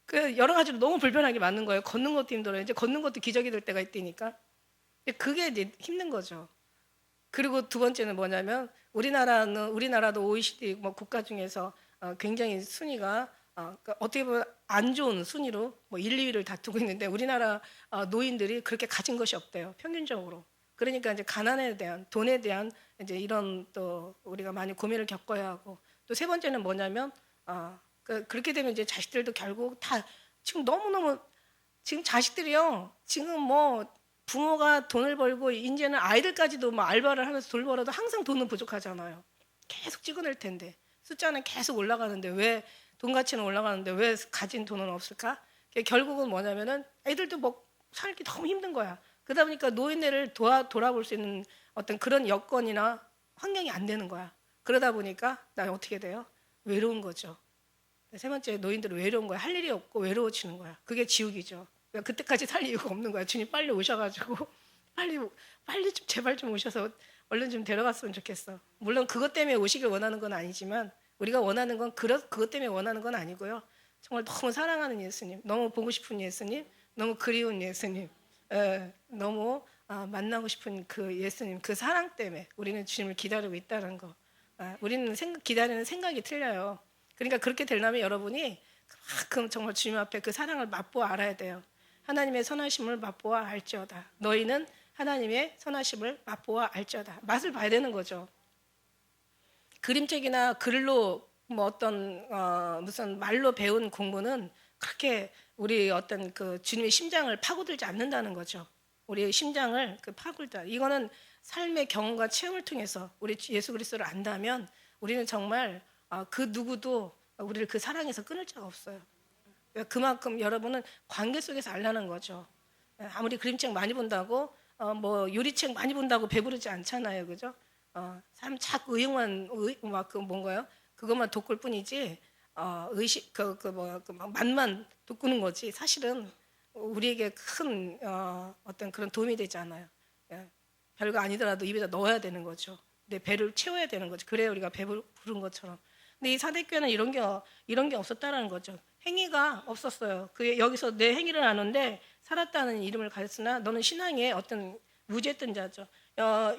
그 여러 가지로 너무 불편하게 맞는 거예요. 걷는 것도 힘들어요. 이제 걷는 것도 기적이 될 때가 있다니까. 그게 이제 힘든 거죠. 그리고 두 번째는 뭐냐면 우리나라도 OECD 뭐 국가 중에서 굉장히 순위가 그러니까 어떻게 보면 안 좋은 순위로 뭐 1, 2위를 다투고 있는데 우리나라 노인들이 그렇게 가진 것이 없대요. 평균적으로. 그러니까 이제 가난에 대한 돈에 대한 이제 이런 또 우리가 많이 고민을 겪어야 하고 또 세 번째는 뭐냐면 그렇게 되면 이제 자식들도 결국 다 지금 너무너무 지금 자식들이요. 지금 뭐 부모가 돈을 벌고 이제는 아이들까지도 뭐 알바를 하면서 돈 벌어도 항상 돈은 부족하잖아요. 계속 찍어낼 텐데 숫자는 계속 올라가는데 왜 돈 가치는 올라가는데 왜 가진 돈은 없을까? 결국은 뭐냐면은 애들도 뭐 살기 너무 힘든 거야. 그러다 보니까 노인네를 돌아볼 수 있는 어떤 그런 여건이나 환경이 안 되는 거야. 그러다 보니까 나 어떻게 돼요? 외로운 거죠. 세 번째 노인들은 외로운 거야. 할 일이 없고 외로워지는 거야. 그게 지옥이죠. 그러니까 그때까지 살 이유가 없는 거야. 주님 빨리 오셔가지고 빨리 좀 제발 좀 오셔서 얼른 좀 데려갔으면 좋겠어. 물론 그것 때문에 오시길 원하는 건 아니지만 우리가 원하는 건 그것 때문에 원하는 건 아니고요. 정말 너무 사랑하는 예수님, 너무 보고 싶은 예수님, 너무 그리운 예수님, 너무 만나고 싶은 그 예수님, 그 사랑 때문에 우리는 주님을 기다리고 있다는 거. 우리는 기다리는 생각이 틀려요. 그러니까 그렇게 되려면 여러분이 그만큼 정말 주님 앞에 그 사랑을 맛보아 알아야 돼요. 하나님의 선하심을 맛보아 알지어다. 너희는 하나님의 선하심을 맛보아 알지어다. 맛을 봐야 되는 거죠. 그림책이나 글로 뭐 어떤 무슨 말로 배운 공부는 그렇게 우리 어떤 그 주님의 심장을 파고들지 않는다는 거죠. 우리의 심장을 파고들다. 이거는 삶의 경험과 체험을 통해서 우리 예수 그리스도를 안다면 우리는 정말 그 누구도 우리를 그 사랑에서 끊을 자가 없어요. 그만큼 여러분은 관계 속에서 알라는 거죠. 아무리 그림책 많이 본다고 뭐 요리책 많이 본다고 배부르지 않잖아요, 그죠? 사람 자꾸 막그 뭔가요? 그것만 돋굴 뿐이지 의식 맛만 돋구는 거지. 사실은 우리에게 큰 어떤 그런 도움이 되지 않아요. 별거 아니더라도 입에다 넣어야 되는 거죠. 내 배를 채워야 되는 거죠. 그래야 우리가 배부른 것처럼. 근데 이 사대교회는 이런 게 없었다라는 거죠. 행위가 없었어요. 여기서 내 행위를 아는데 살았다는 이름을 가졌으나 너는 신앙의 어떤 무죄했던 자죠.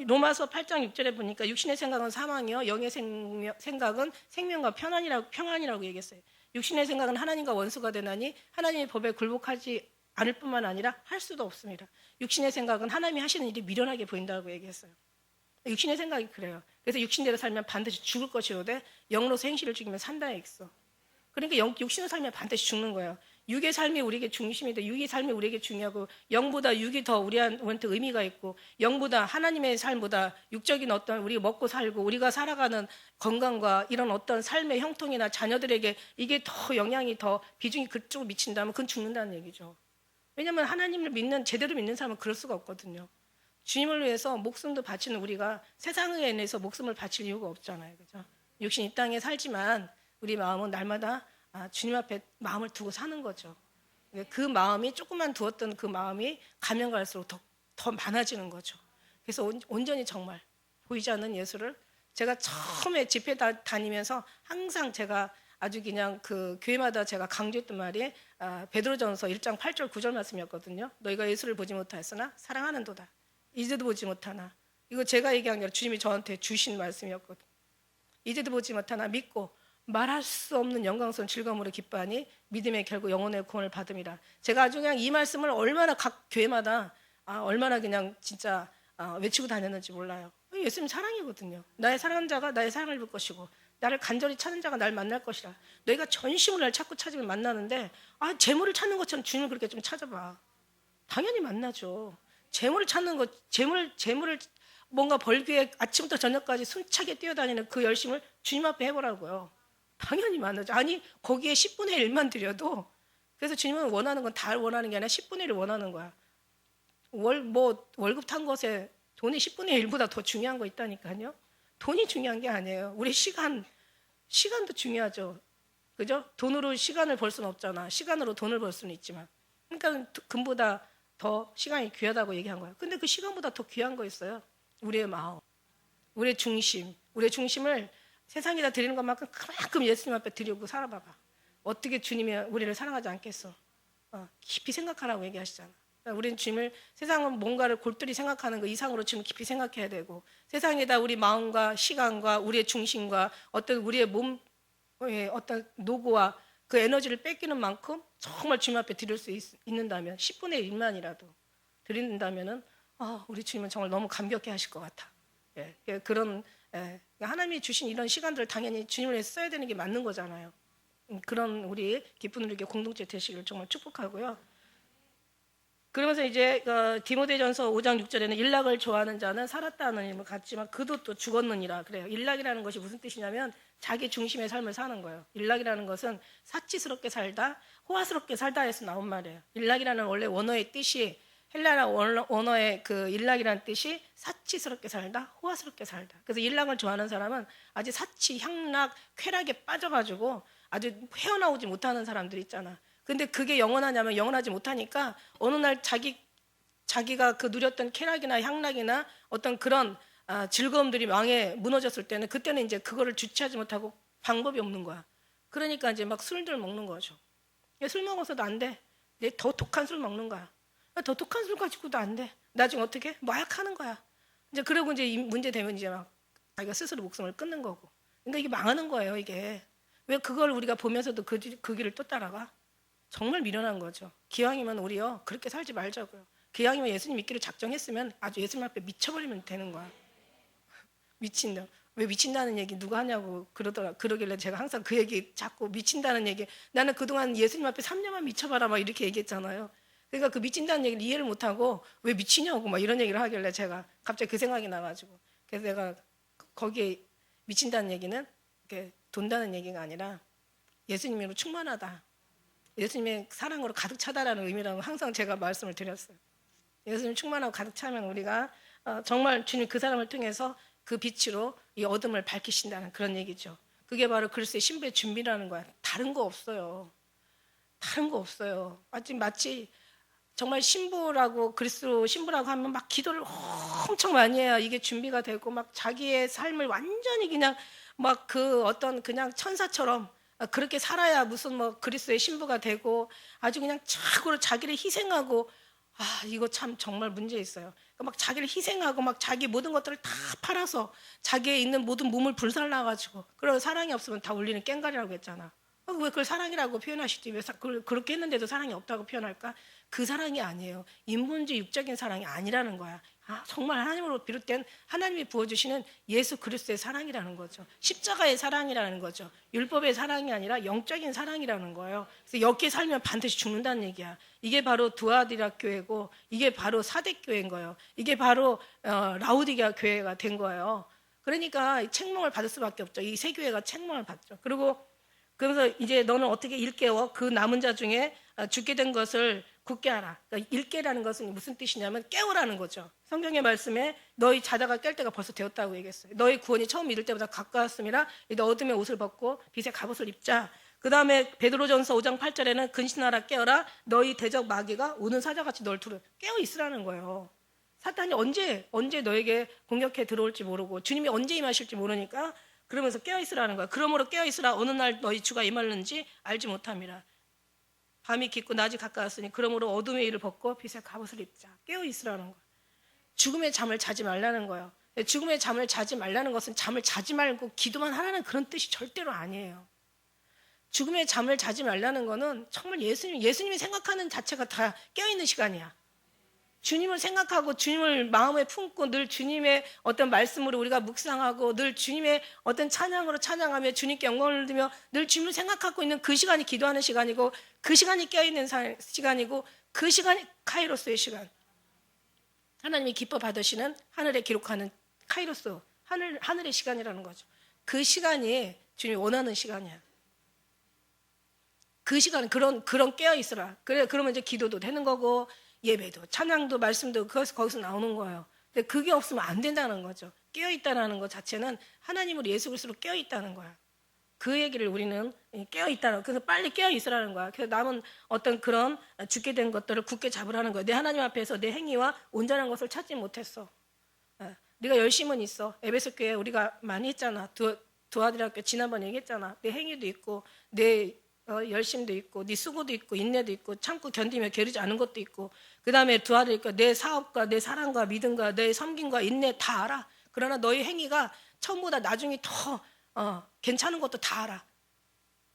로마서 8장 6절에 보니까 육신의 생각은 사망이요 영의 생각은 생명과 평안이라고 얘기했어요. 육신의 생각은 하나님과 원수가 되나니 하나님의 법에 굴복하지 않을 뿐만 아니라 할 수도 없습니다. 육신의 생각은 하나님이 하시는 일이 미련하게 보인다고 얘기했어요. 육신의 생각이 그래요. 그래서 육신대로 살면 반드시 죽을 것이오되 영으로서 행실을 죽이면 산다 했어. 그러니까 육신으로 살면 반드시 죽는 거예요. 육의 삶이 우리에게 중심인데 육의 삶이 우리에게 중요하고 영보다 육이 더 우리한테 의미가 있고 영보다 하나님의 삶보다 육적인 어떤 우리가 먹고 살고 우리가 살아가는 건강과 이런 어떤 삶의 형통이나 자녀들에게 이게 더 영향이 더 비중이 그쪽으로 미친다면 그건 죽는다는 얘기죠. 왜냐하면 하나님을 제대로 믿는 사람은 그럴 수가 없거든요. 주님을 위해서 목숨도 바치는 우리가 세상에 대해서 목숨을 바칠 이유가 없잖아요. 그죠? 육신 이 땅에 살지만 우리 마음은 날마다 주님 앞에 마음을 두고 사는 거죠. 그 마음이 조금만 두었던 그 마음이 가면 갈수록 더 많아지는 거죠. 그래서 온전히 정말 보이지 않는 예수를 제가 처음에 집회 다니면서 항상 제가 아주 그냥 그 교회마다 제가 강조했던 말이 베드로전서 1장 8절 9절 말씀이었거든요. 너희가 예수를 보지 못하였으나 사랑하는도다. 이제도 보지 못하나. 이거 제가 얘기한 게 아니라 주님이 저한테 주신 말씀이었거든요. 이제도 보지 못하나 믿고 말할 수 없는 영광스러운 즐거움으로 기뻐하니 믿음의 결국 영혼의 구원을 받음이라. 제가 아주 그냥 이 말씀을 얼마나 각 교회마다 얼마나 그냥 진짜 외치고 다녔는지 몰라요. 예수님 사랑이거든요. 나의 사랑하는 자가 나의 사랑을 입을 것이고 나를 간절히 찾는 자가 날 만날 것이라. 너희가 전심으로 날 찾고 찾으면 만나는데 재물을 찾는 것처럼 주님을 그렇게 좀 찾아봐. 당연히 만나죠. 재물을 찾는 것, 재물을 뭔가 벌기 위해 아침부터 저녁까지 숨차게 뛰어다니는 그 열심을 주님 앞에 해보라고요. 당연히 만나죠. 아니 거기에 10분의 1만 드려도 그래서 주님은 원하는 건 다 원하는 게 아니라 10분의 1을 원하는 거야. 월급 탄 것에 돈이 10분의 1보다 더 중요한 거 있다니까요. 돈이 중요한 게 아니에요. 우리 시간도 중요하죠. 그죠? 돈으로 시간을 벌 수는 없잖아. 시간으로 돈을 벌 수는 있지만. 그러니까 금보다 더 시간이 귀하다고 얘기한 거예요. 근데 그 시간보다 더 귀한 거 있어요. 우리의 마음, 우리의 중심. 우리의 중심을 세상에다 드리는 것만큼 그만큼 예수님 앞에 드리고 살아봐봐. 어떻게 주님이 우리를 사랑하지 않겠어? 깊이 생각하라고 얘기하시잖아. 그러니까 우리는 주님을, 세상은 뭔가를 골똘히 생각하는 거 이상으로 주님을 깊이 생각해야 되고, 세상에다 우리 마음과 시간과 우리의 중심과 어떤 우리의 몸의 어떤 노고와 그 에너지를 뺏기는 만큼 정말 주님 앞에 드릴 수 있는다면 10분의 1만이라도 드린다면은 우리 주님은 정말 너무 감격해 하실 것 같아. 그런 하나님이 주신 이런 시간들을 당연히 주님을 위해서 써야 되는 게 맞는 거잖아요. 그런 우리 기쁜 우리에게 공동체 되시기를 정말 축복하고요. 그러면서 이제 디모데전서 5장 6절에는 일락을 좋아하는 자는 살았다는 힘을 갖지만 그도 또 죽었느니라 그래요. 일락이라는 것이 무슨 뜻이냐면 자기 중심의 삶을 사는 거예요. 일락이라는 것은 사치스럽게 살다, 호화스럽게 살다에서 나온 말이에요. 일락이라는 원래 원어의 뜻이, 헬라나 원어의 그 일락이라는 뜻이 사치스럽게 살다, 호화스럽게 살다. 그래서 일락을 좋아하는 사람은 아주 사치, 향락, 쾌락에 빠져가지고 아주 헤어나오지 못하는 사람들 있잖아. 근데 그게 영원하냐면 영원하지 못하니까 어느 날 자기가 그 누렸던 쾌락이나 향락이나 어떤 그런 즐거움들이 무너졌을 때는, 그때는 이제 그거를 주체하지 못하고 방법이 없는 거야. 그러니까 이제 막 술들 먹는 거죠. 술 먹어서도 안 돼. 더 독한 술 먹는 거야. 더 독한 술 가지고도 안 돼. 나중에 어떻게? 마약하는 거야. 이제 그러고 이제 문제 되면 이제 막 자기가 스스로 목숨을 끊는 거고. 그러니까 이게 망하는 거예요, 이게. 왜 그걸 우리가 보면서도 그 길을 또 따라가? 정말 미련한 거죠. 기왕이면 우리요 그렇게 살지 말자고요. 기왕이면 예수님 믿기로 작정했으면 아주 예수님 앞에 미쳐버리면 되는 거야. 미친다. 왜 미친다는 얘기 누가 하냐고 그러길래 제가 항상 그 얘기 자꾸 미친다는 얘기, 나는 그동안 예수님 앞에 3년만 미쳐봐라 막 이렇게 얘기했잖아요. 그러니까 그 미친다는 얘기를 이해를 못하고 왜 미치냐고 막 이런 얘기를 하길래 제가 갑자기 그 생각이 나가지고, 그래서 내가 거기에 미친다는 얘기는 이렇게 돈다는 얘기가 아니라 예수님으로 충만하다, 예수님의 사랑으로 가득 차다라는 의미라고 항상 제가 말씀을 드렸어요. 예수님 충만하고 가득 차면 우리가 정말 주님 그 사람을 통해서 그 빛으로 이 어둠을 밝히신다는 그런 얘기죠. 그게 바로 그리스도의 신부의 준비라는 거야. 다른 거 없어요. 다른 거 없어요. 마치 정말 신부라고, 그리스도 신부라고 하면 막 기도를 엄청 많이 해야 이게 준비가 되고, 막 자기의 삶을 완전히 그냥 막 그 어떤 그냥 천사처럼 그렇게 살아야 무슨 뭐 그리스도의 신부가 되고, 아주 그냥 착으로 자기를 희생하고, 이거 참 정말 문제 있어요. 막 자기를 희생하고 막 자기 모든 것들을 다 팔아서 자기의 있는 모든 몸을 불살라가지고, 그런 사랑이 없으면 다 울리는 깽가리라고 했잖아. 왜 그걸 사랑이라고 표현하시지? 왜 그렇게 했는데도 사랑이 없다고 표현할까? 그 사랑이 아니에요. 인본주의 육적인 사랑이 아니라는 거야. 정말 하나님으로 비롯된 하나님이 부어주시는 예수 그리스도의 사랑이라는 거죠. 십자가의 사랑이라는 거죠. 율법의 사랑이 아니라 영적인 사랑이라는 거예요. 그래서 여기에 살면 반드시 죽는다는 얘기야. 이게 바로 두아디라 교회고, 이게 바로 사대교회인 거예요. 이게 바로 라우디게아 교회가 된 거예요. 그러니까 책망을 받을 수밖에 없죠. 이 세 교회가 책망을 받죠. 그리고 그래서 이제 너는 어떻게 일깨워 그 남은 자 중에 죽게 된 것을 굳게 하라. 그러니까 일깨라는 것은 무슨 뜻이냐면 깨우라는 거죠. 성경의 말씀에 너희 자다가 깰 때가 벌써 되었다고 얘기했어요. 너희 구원이 처음 믿을 때보다 가까웠음이라 이제 어둠의 옷을 벗고 빛의 갑옷을 입자. 그 다음에 베드로전서 5장 8절에는 근신하라, 깨어라. 너희 대적 마귀가 오는 사자같이 널 두루. 깨어 있으라는 거예요. 사탄이 언제 너에게 공격해 들어올지 모르고 주님이 언제 임하실지 모르니까 그러면서 깨어있으라는 거야. 그러므로 깨어있으라. 어느 날 너희 주가 임하는지 알지 못함이라. 밤이 깊고 낮이 가까웠으니 그러므로 어둠의 일을 벗고 빛의 갑옷을 입자. 깨어있으라는 거야. 죽음의 잠을 자지 말라는 거예요. 죽음의 잠을 자지 말라는 것은 잠을 자지 말고 기도만 하라는 그런 뜻이 절대로 아니에요. 죽음의 잠을 자지 말라는 거는 정말 예수님이 생각하는 자체가 다 깨어있는 시간이야. 주님을 생각하고 주님을 마음에 품고 늘 주님의 어떤 말씀으로 우리가 묵상하고 늘 주님의 어떤 찬양으로 찬양하며 주님께 영광을 드리며 늘 주님을 생각하고 있는 그 시간이 기도하는 시간이고, 그 시간이 깨어있는 시간이고, 그 시간이 카이로스의 시간. 하나님이 기뻐 받으시는 하늘에 기록하는 카이로스, 하늘의 시간이라는 거죠. 그 시간이 주님이 원하는 시간이야. 그 시간은 그런 깨어있으라. 그러면 이제 기도도 되는 거고, 예배도, 찬양도, 말씀도 거기서 나오는 거예요. 근데 그게 없으면 안 된다는 거죠. 깨어있다는 것 자체는 하나님으로 예수 그리스도로 깨어있다는 거야. 그 얘기를 우리는 깨어있다는, 그래서 빨리 깨어있으라는 거야. 그래서 남은 어떤 그런 죽게 된 것들을 굳게 잡으라는 거야. 내 하나님 앞에서 내 행위와 온전한 것을 찾지 못했어. 네가 열심은 있어. 에베소 교회 우리가 많이 했잖아. 도와드렸고 지난번에 얘기했잖아. 내 행위도 있고 내 열심도 있고 네 수고도 있고 인내도 있고 참고 견디며 게으르지 않은 것도 있고 그 다음에 도와드릴까 내 사업과 내 사랑과 믿음과 내 섬김과 인내 다 알아. 그러나 너의 행위가 처음보다 나중에 더 괜찮은 것도 다 알아.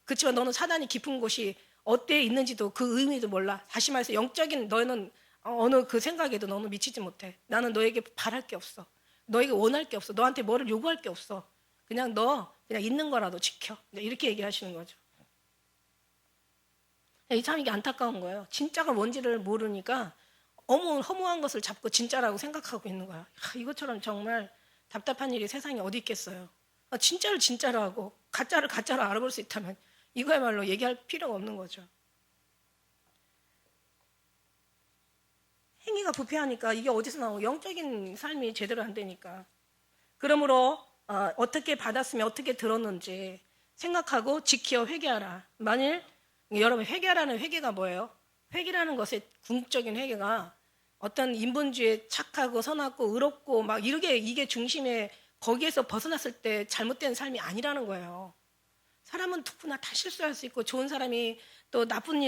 그렇지만 너는 사단이 깊은 곳이 어디에 있는지도 그 의미도 몰라. 다시 말해서 영적인 너는 어느 그 생각에도 너는 미치지 못해. 나는 너에게 바랄 게 없어. 너에게 원할 게 없어. 너한테 뭐를 요구할 게 없어. 그냥 너 그냥 있는 거라도 지켜. 이렇게 얘기하시는 거죠. 이 참 이게 안타까운 거예요. 진짜가 뭔지를 모르니까 허무한 것을 잡고 진짜라고 생각하고 있는 거야. 이것처럼 정말 답답한 일이 세상에 어디 있겠어요. 진짜를 진짜로 하고 가짜를 가짜로 알아볼 수 있다면 이거야말로 얘기할 필요가 없는 거죠. 행위가 부패하니까 이게 어디서 나오고 영적인 삶이 제대로 안 되니까. 그러므로 어떻게 받았으면 어떻게 들었는지 생각하고 지켜 회개하라. 만일 여러분 회개하라는 회개가 뭐예요? 회개라는 것의 궁극적인 회개가 어떤 인본주의에 착하고 선하고 의롭고 막 이게 중심에 거기에서 벗어났을 때 잘못된 삶이 아니라는 거예요. 사람은 누구나 다 실수할 수 있고 좋은 사람이 또 나쁜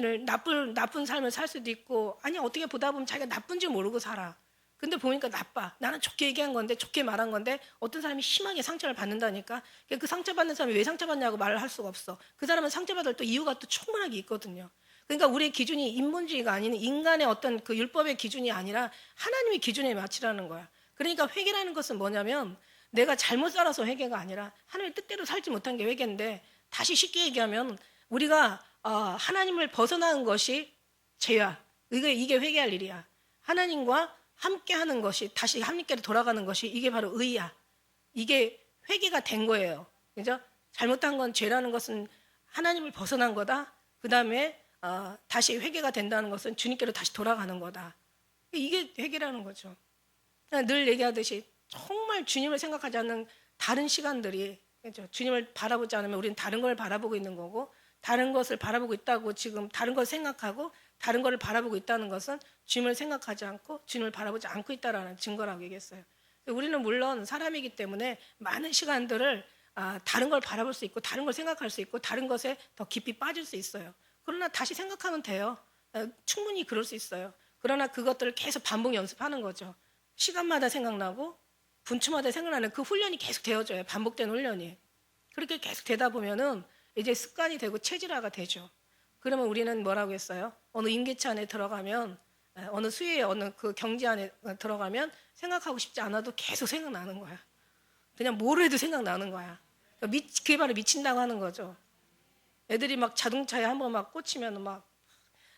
삶을 살 수도 있고 아니 어떻게 보다 보면 자기가 나쁜지 모르고 살아. 근데 보니까 나빠. 나는 좋게 얘기한 건데 좋게 말한 건데 어떤 사람이 심하게 상처를 받는다니까. 그 상처받는 사람이 왜 상처받냐고 말을 할 수가 없어. 그 사람은 상처받을 또 이유가 또 충분하게 있거든요. 그러니까 우리의 기준이 인본주의가 아닌 인간의 어떤 그 율법의 기준이 아니라 하나님의 기준에 맞추라는 거야. 그러니까 회개라는 것은 뭐냐면 내가 잘못 살아서 회개가 아니라 하나님의 뜻대로 살지 못한 게 회개인데 다시 쉽게 얘기하면 우리가 하나님을 벗어나는 것이 죄야. 이게 회개할 일이야. 하나님과 함께하는 것이 다시 하나님께로 돌아가는 것이 이게 바로 의야. 이게 회개가 된 거예요. 그죠? 잘못한 건 죄라는 것은 하나님을 벗어난 거다. 그 다음에 다시 회개가 된다는 것은 주님께로 다시 돌아가는 거다. 이게 회개라는 거죠. 늘 얘기하듯이 정말 주님을 생각하지 않는 다른 시간들이 그렇죠? 주님을 바라보지 않으면 우리는 다른 걸 바라보고 있는 거고 다른 것을 바라보고 있다고 지금 다른 걸 생각하고 다른 것을 바라보고 있다는 것은 주님을 생각하지 않고 주님을 바라보지 않고 있다라는 증거라고 얘기했어요. 우리는 물론 사람이기 때문에 많은 시간들을 다른 걸 바라볼 수 있고 다른 걸 생각할 수 있고 다른 것에 더 깊이 빠질 수 있어요. 그러나 다시 생각하면 돼요. 충분히 그럴 수 있어요. 그러나 그것들을 계속 반복 연습하는 거죠. 시간마다 생각나고 분초마다 생각나는 그 훈련이 계속 되어져요. 반복된 훈련이. 그렇게 계속 되다 보면은 이제 습관이 되고 체질화가 되죠. 그러면 우리는 뭐라고 했어요? 어느 임계체 안에 들어가면 어느 수위에 어느 그 경지 안에 들어가면 생각하고 싶지 않아도 계속 생각나는 거야. 그냥 뭘 해도 생각나는 거야. 그게 바로 미친다고 하는 거죠. 애들이 막 자동차에 한번 막 꽂히면 막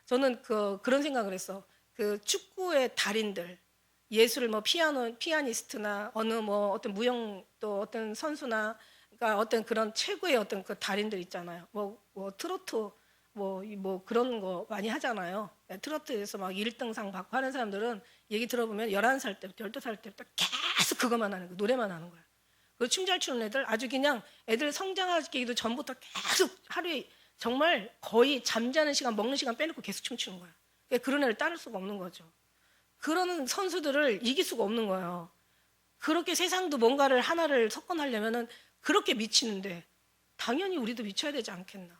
저는 그런 생각을 했어. 그 축구의 달인들, 예술 뭐 피아니스트나 어느 뭐 어떤 무용 또 어떤 선수나 그러니까 어떤 그런 최고의 어떤 그 달인들 있잖아요. 뭐 트로트 뭐 그런 거 많이 하잖아요. 트로트에서 막 1등상 받고 하는 사람들은 얘기 들어보면 11살 때부터 12살 때부터 계속 그것만 하는 거야. 노래만 하는 거야. 그 춤 잘 추는 애들 아주 그냥 애들 성장하기도 전부터 계속 하루에 정말 거의 잠자는 시간 먹는 시간 빼놓고 계속 춤추는 거야. 그러니까 그런 애를 따를 수가 없는 거죠. 그런 선수들을 이길 수가 없는 거예요. 그렇게 세상도 뭔가를 하나를 석권하려면은 그렇게 미치는데 당연히 우리도 미쳐야 되지 않겠나.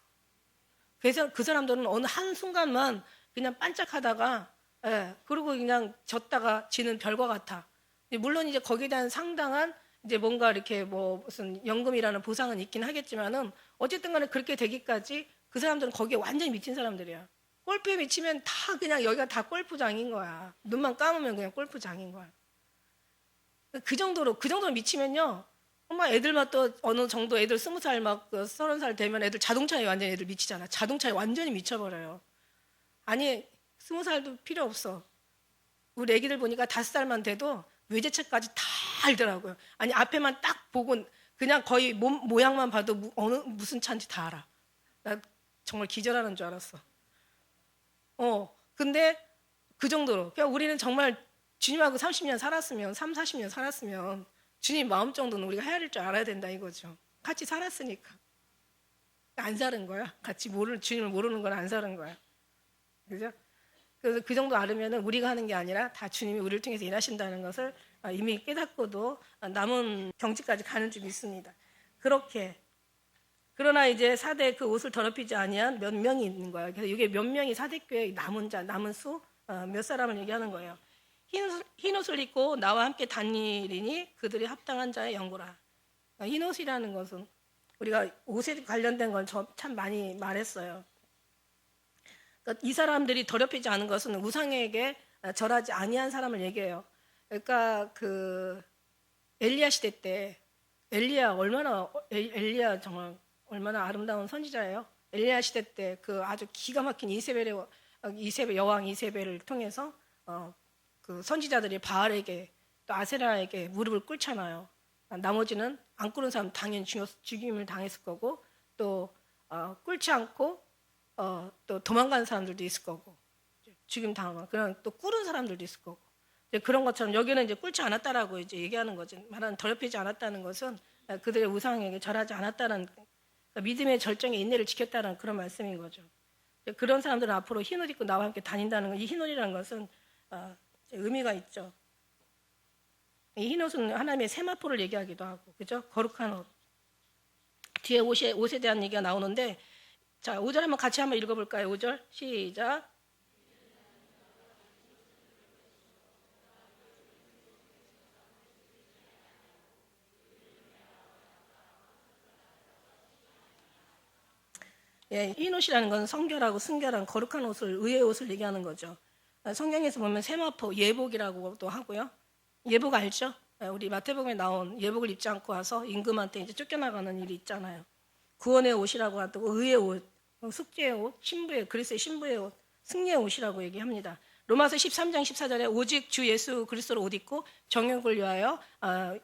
그래서 그 사람들은 어느 한순간만 그냥 반짝하다가 그리고 그냥 졌다가 지는 별과 같아. 물론 이제 거기에 대한 상당한 이제 뭔가 이렇게 뭐 무슨 연금이라는 보상은 있긴 하겠지만은 어쨌든 간에 그렇게 되기까지 그 사람들은 거기에 완전히 미친 사람들이야. 골프에 미치면 다 그냥 여기가 다 골프장인 거야. 눈만 감으면 그냥 골프장인 거야. 그 정도로 미치면요. 엄마 애들만 또 어느 정도 애들 20살 막 30살 되면 애들 자동차에 완전히 애들 미치잖아. 자동차에 완전히 미쳐버려요. 아니 20살도 필요 없어. 우리 애기들 보니까 5살만 돼도 외제차까지 다 알더라고요. 아니 앞에만 딱 보고 그냥 거의 몸 모양만 봐도 무슨 차인지 다 알아. 나 정말 기절하는 줄 알았어. 근데 그 정도로. 그러니까 우리는 정말 주님하고 30년 살았으면 40년 살았으면 주님 마음 정도는 우리가 헤아릴 줄 알아야 된다 이거죠. 같이 살았으니까. 안 사는 거야. 같이 주님을 모르는 건 안 사는 거야. 그죠? 그래서 그 정도 알으면 우리가 하는 게 아니라 다 주님이 우리를 통해서 일하신다는 것을 이미 깨닫고도 남은 경지까지 가는 줄 믿습니다. 그렇게 그러나 이제 사대 그 옷을 더럽히지 아니한 몇 명이 있는 거예요. 그래서 이게 몇 명이 사대교회 남은 수 몇 사람을 얘기하는 거예요. 흰 옷을 입고 나와 함께 다니리니 그들이 합당한 자의 연고라. 흰 옷이라는 것은 우리가 옷에 관련된 걸 참 많이 말했어요. 그러니까 이 사람들이 더럽히지 않은 것은 우상에게 절하지 아니한 사람을 얘기해요. 그러니까 그 엘리야 시대 때 엘리야 정말 얼마나 아름다운 선지자예요. 엘리야 시대 때 그 아주 기가 막힌 여왕 이세벨을 통해서 그 선지자들이 바알에게 또 아세라에게 무릎을 꿇잖아요. 나머지는 안 꿇은 사람 당연히 죽임을 당했을 거고 또 꿇지 않고 또 도망가는 사람들도 있을 거고 죽임 당하고 그냥 또 꿇은 사람들도 있을 거고 그런 것처럼 여기는 이제 꿇지 않았다라고 이제 얘기하는 거지. 말하는 더럽히지 않았다는 것은 그들의 우상에게 절하지 않았다는 믿음의 절정의 인내를 지켰다는 그런 말씀인 거죠. 그런 사람들은 앞으로 흰옷 입고 나와 함께 다닌다는 거, 이 흰옷이라는 것은 의미가 있죠. 이 흰옷은 하나님의 세마포를 얘기하기도 하고, 그죠? 거룩한 옷. 뒤에 옷에 대한 얘기가 나오는데, 자, 5절 한번 같이 한번 읽어볼까요? 5절 시작. 예, 흰 옷이라는 건 성결하고 순결한 거룩한 옷을 의의 옷을 얘기하는 거죠. 성경에서 보면 세마포 예복이라고도 하고요. 예복 알죠? 우리 마태복음에 나온 예복을 입지 않고 와서 임금한테 이제 쫓겨나가는 일이 있잖아요. 구원의 옷이라고 하고 의의 옷, 숙제의 옷, 신부의 그리스도의 신부의 옷, 승리의 옷이라고 얘기합니다. 로마서 13장 14절에 오직 주 예수 그리스도로 옷 입고 정욕을 위하여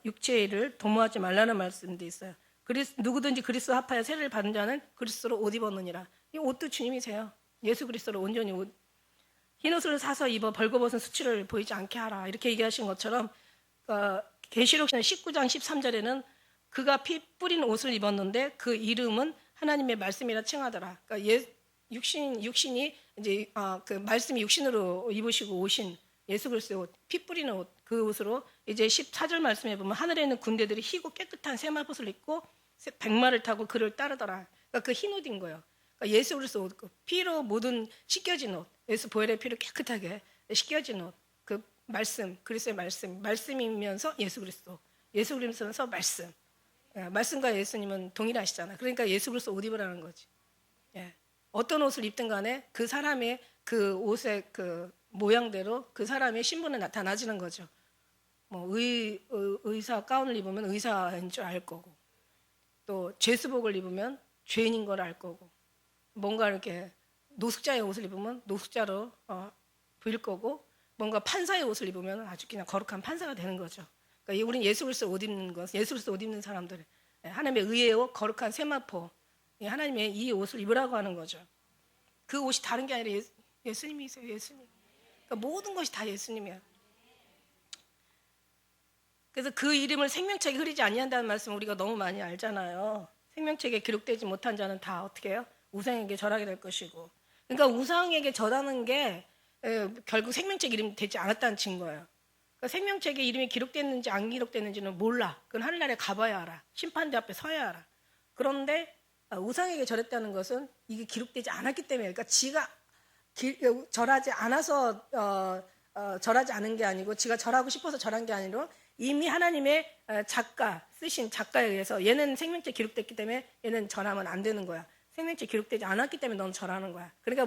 육체의 일을 도모하지 말라는 말씀도 있어요. 누구든지 그리스도 합하여 세례를 받은 자는 그리스도로 옷 입었느니라. 이 옷도 주님이세요. 예수 그리스도로 온전히 흰옷을 사서 입어 벌거벗은 수치를 보이지 않게 하라. 이렇게 얘기하신 것처럼 계시록 19장 13절에는 그가 피 뿌린 옷을 입었는데 그 이름은 하나님의 말씀이라 칭하더라. 그러니까 육신이 이제 그 말씀이 육신으로 입으시고 오신 예수 그리스도의 옷, 피 뿌리는 옷, 그 옷으로 이제 14절 말씀에 보면 하늘에 있는 군대들이 희고 깨끗한 세마포를 입고 백마를 타고 그를 따르더라. 그러니까 그 흰 옷인 거예요. 그러니까 예수 그리스도 옷, 피로 모든 씻겨진 옷, 예수 보혈의 피로 깨끗하게 씻겨진 옷, 그 말씀, 그리스도의 말씀이면서 예수 그리스도면서 말씀. 말씀과 예수님은 동일하시잖아. 그러니까 예수 그리스도 옷 입으라는 거지. 예. 어떤 옷을 입든 간에 그 사람의 그 옷의 그 모양대로 그 사람의 신분은 나타나지는 거죠. 뭐 의사 가운을 입으면 의사인 줄 알 거고, 또 죄수복을 입으면 죄인인 걸 알 거고, 뭔가 이렇게 노숙자의 옷을 입으면 노숙자로 보일 거고, 뭔가 판사의 옷을 입으면 아주 그냥 거룩한 판사가 되는 거죠. 그러니까 우리는 예수 그리스도 옷 입는 것, 예수 그리스도 옷 입는 사람들, 하나님의 의의 옷, 거룩한 세마포, 하나님의 이 옷을 입으라고 하는 거죠. 그 옷이 다른 게 아니라 예수님이세요, 예수님. 그러니까 모든 것이 다 예수님이야. 그래서 그 이름을 생명책에 흐리지 아니한다는 말씀 우리가 너무 많이 알잖아요. 생명책에 기록되지 못한 자는 다 어떻게 해요? 우상에게 절하게 될 것이고. 그러니까 우상에게 절하는 게 결국 생명책 이름이 되지 않았다는 증거예요. 그러니까 생명책에 이름이 기록됐는지 안 기록됐는지는 몰라. 그건 하늘나라에 가봐야 알아. 심판대 앞에 서야 알아. 그런데 우상에게 절했다는 것은 이게 기록되지 않았기 때문에, 그러니까 지가 절하지 않아서 절하지 않은 게 아니고, 지가 절하고 싶어서 절한 게 아니라 이미 하나님의 쓰신 작가에 의해서 얘는 생명책 기록됐기 때문에 얘는 절하면 안 되는 거야. 생명책 기록되지 않았기 때문에 넌 절하는 거야. 그러니까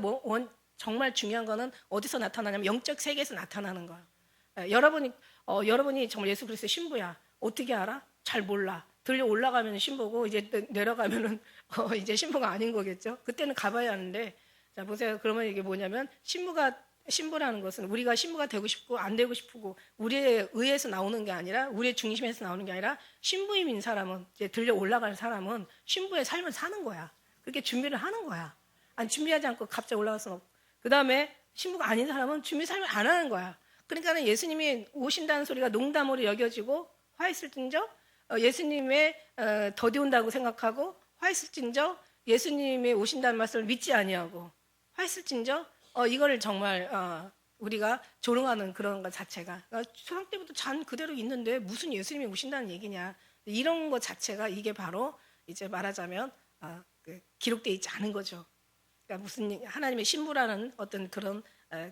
정말 중요한 거는 어디서 나타나냐면 영적 세계에서 나타나는 거야. 여러분이 정말 예수 그리스도의 신부야. 어떻게 알아? 잘 몰라. 들려 올라가면 신부고 이제 내려가면은 이제 신부가 아닌 거겠죠. 그때는 가봐야 하는데, 자 보세요. 그러면 이게 뭐냐면 신부라는 것은 우리가 신부가 되고 싶고 안 되고 싶고 우리의 의에서 나오는 게 아니라, 우리의 중심에서 나오는 게 아니라, 신부임인 사람은, 이제 들려 올라갈 사람은 신부의 삶을 사는 거야. 그렇게 준비를 하는 거야. 아니 준비하지 않고 갑자기 올라가서 그 다음에 신부가 아닌 사람은 준비 삶을 안 하는 거야. 그러니까 예수님이 오신다는 소리가 농담으로 여겨지고 화있을진저 예수님의 더디 온다고 생각하고 화있을진저 예수님이 오신다는 말씀을 믿지 아니하고 화있을진저 이거를 정말 우리가 조롱하는 그런 것 자체가, 초상 때부터 잔 그대로 있는데 무슨 예수님이 오신다는 얘기냐, 이런 것 자체가 이게 바로 이제 말하자면 기록되어 있지 않은 거죠. 그러니까 무슨 하나님의 신부라는 어떤 그런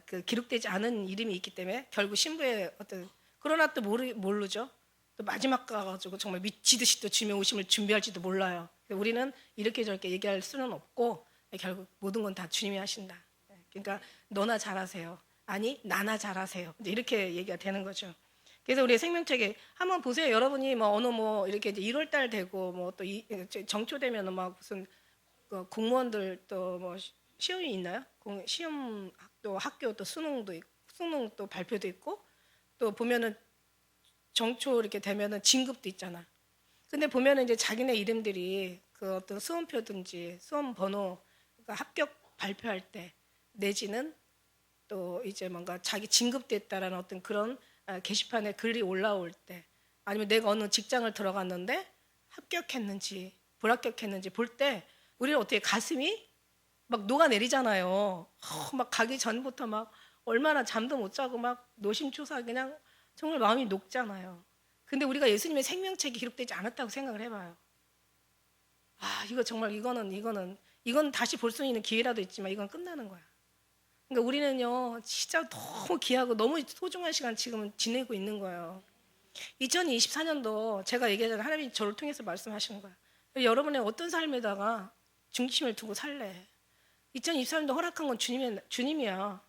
그 기록되지 않은 이름이 있기 때문에 결국 신부의 어떤 그러나 또 모르죠. 또 마지막 가가지고 정말 미치듯이 또 주님의 오심을 준비할지도 몰라요. 우리는 이렇게 저렇게 얘기할 수는 없고 결국 모든 건 다 주님이 하신다. 그러니까 너나 잘하세요. 아니 나나 잘하세요. 이제 이렇게 얘기가 되는 거죠. 그래서 우리 생명책에 한번 보세요. 여러분이 뭐 어느 뭐 이렇게 이제 1월달 되고 뭐 또 정초되면은 막 무슨 공무원들 또 뭐 시험이 있나요? 시험 또 학교 또 수능도 있고 수능 또 발표도 있고 또 보면은 정초 이렇게 되면은 진급도 있잖아. 근데 보면은 이제 자기네 이름들이 그 어떤 수험표든지 수험 번호 그러니까 합격 발표할 때 내지는 또 이제 뭔가 자기 진급됐다라는 어떤 그런 게시판에 글이 올라올 때 아니면 내가 어느 직장을 들어갔는데 합격했는지 불합격했는지 볼 때 우리는 어떻게 가슴이 막 녹아내리잖아요. 막 가기 전부터 막 얼마나 잠도 못 자고 막 노심초사 그냥 정말 마음이 녹잖아요. 근데 우리가 예수님의 생명책이 기록되지 않았다고 생각을 해봐요. 이거 정말 이건 다시 볼 수 있는 기회라도 있지만 이건 끝나는 거야. 그러니까 우리는요 진짜 너무 귀하고 너무 소중한 시간 지금 지내고 있는 거예요. 2024년도 제가 얘기하잖아요. 하나님이 저를 통해서 말씀하시는 거야. 여러분의 어떤 삶에다가 중심을 두고 살래? 2024년도 허락한 건 주님이야.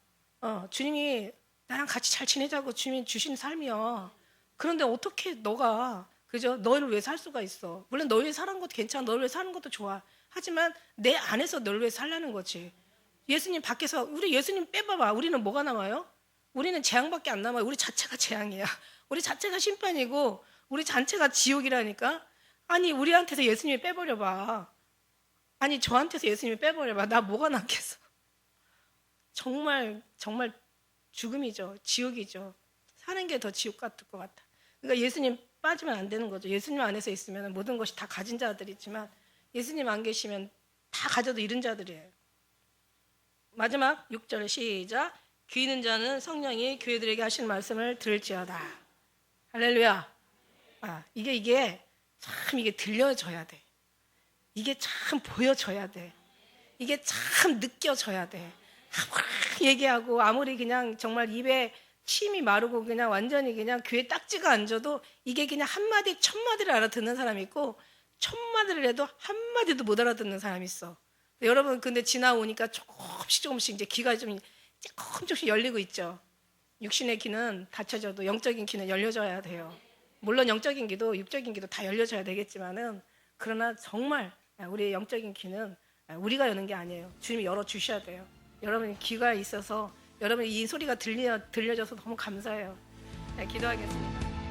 주님이 나랑 같이 잘 지내자고 주님이 주신 삶이야. 그런데 어떻게 너가 그죠? 너를 위해 살 수가 있어. 물론 너를 위해 사는 것도 괜찮아. 너를 위해 사는 것도 좋아. 하지만 내 안에서 너를 위해 살라는 거지. 예수님 밖에서 우리 예수님 빼봐봐. 우리는 뭐가 남아요? 우리는 재앙밖에 안 남아요. 우리 자체가 재앙이야. 우리 자체가 심판이고 우리 자체가 지옥이라니까. 아니 우리한테서 예수님이 빼버려봐. 아니 저한테서 예수님이 빼버려봐. 나 뭐가 남겠어? 정말 죽음이죠. 지옥이죠. 사는 게 더 지옥 같을 것 같아. 그러니까 예수님 빠지면 안 되는 거죠. 예수님 안에서 있으면 모든 것이 다 가진 자들이지만 예수님 안 계시면 다 가져도 잃은 자들이에요. 마지막 6절 시작. 귀 있는 자는 성령이 교회들에게 하신 말씀을 들을지어다. 할렐루야. 이게 참 이게 들려져야 돼. 이게 참 보여져야 돼. 이게 참 느껴져야 돼. 아무리 얘기하고 아무리 그냥 정말 입에 침이 마르고 그냥 완전히 그냥 귀에 딱지가 안 져도 이게 그냥 한마디 천마디를 알아듣는 사람이 있고 천마디를 해도 한마디도 못 알아듣는 사람이 있어. 여러분 근데 지나오니까 조금씩 이제 귀가 좀 조금씩 열리고 있죠. 육신의 귀는 닫혀져도 영적인 귀는 열려져야 돼요. 물론 영적인 귀도 육적인 귀도 다 열려져야 되겠지만은 그러나 정말 우리의 영적인 귀는 우리가 여는 게 아니에요. 주님이 열어주셔야 돼요. 여러분 귀가 있어서 여러분 이 소리가 들려져서 너무 감사해요. 기도하겠습니다.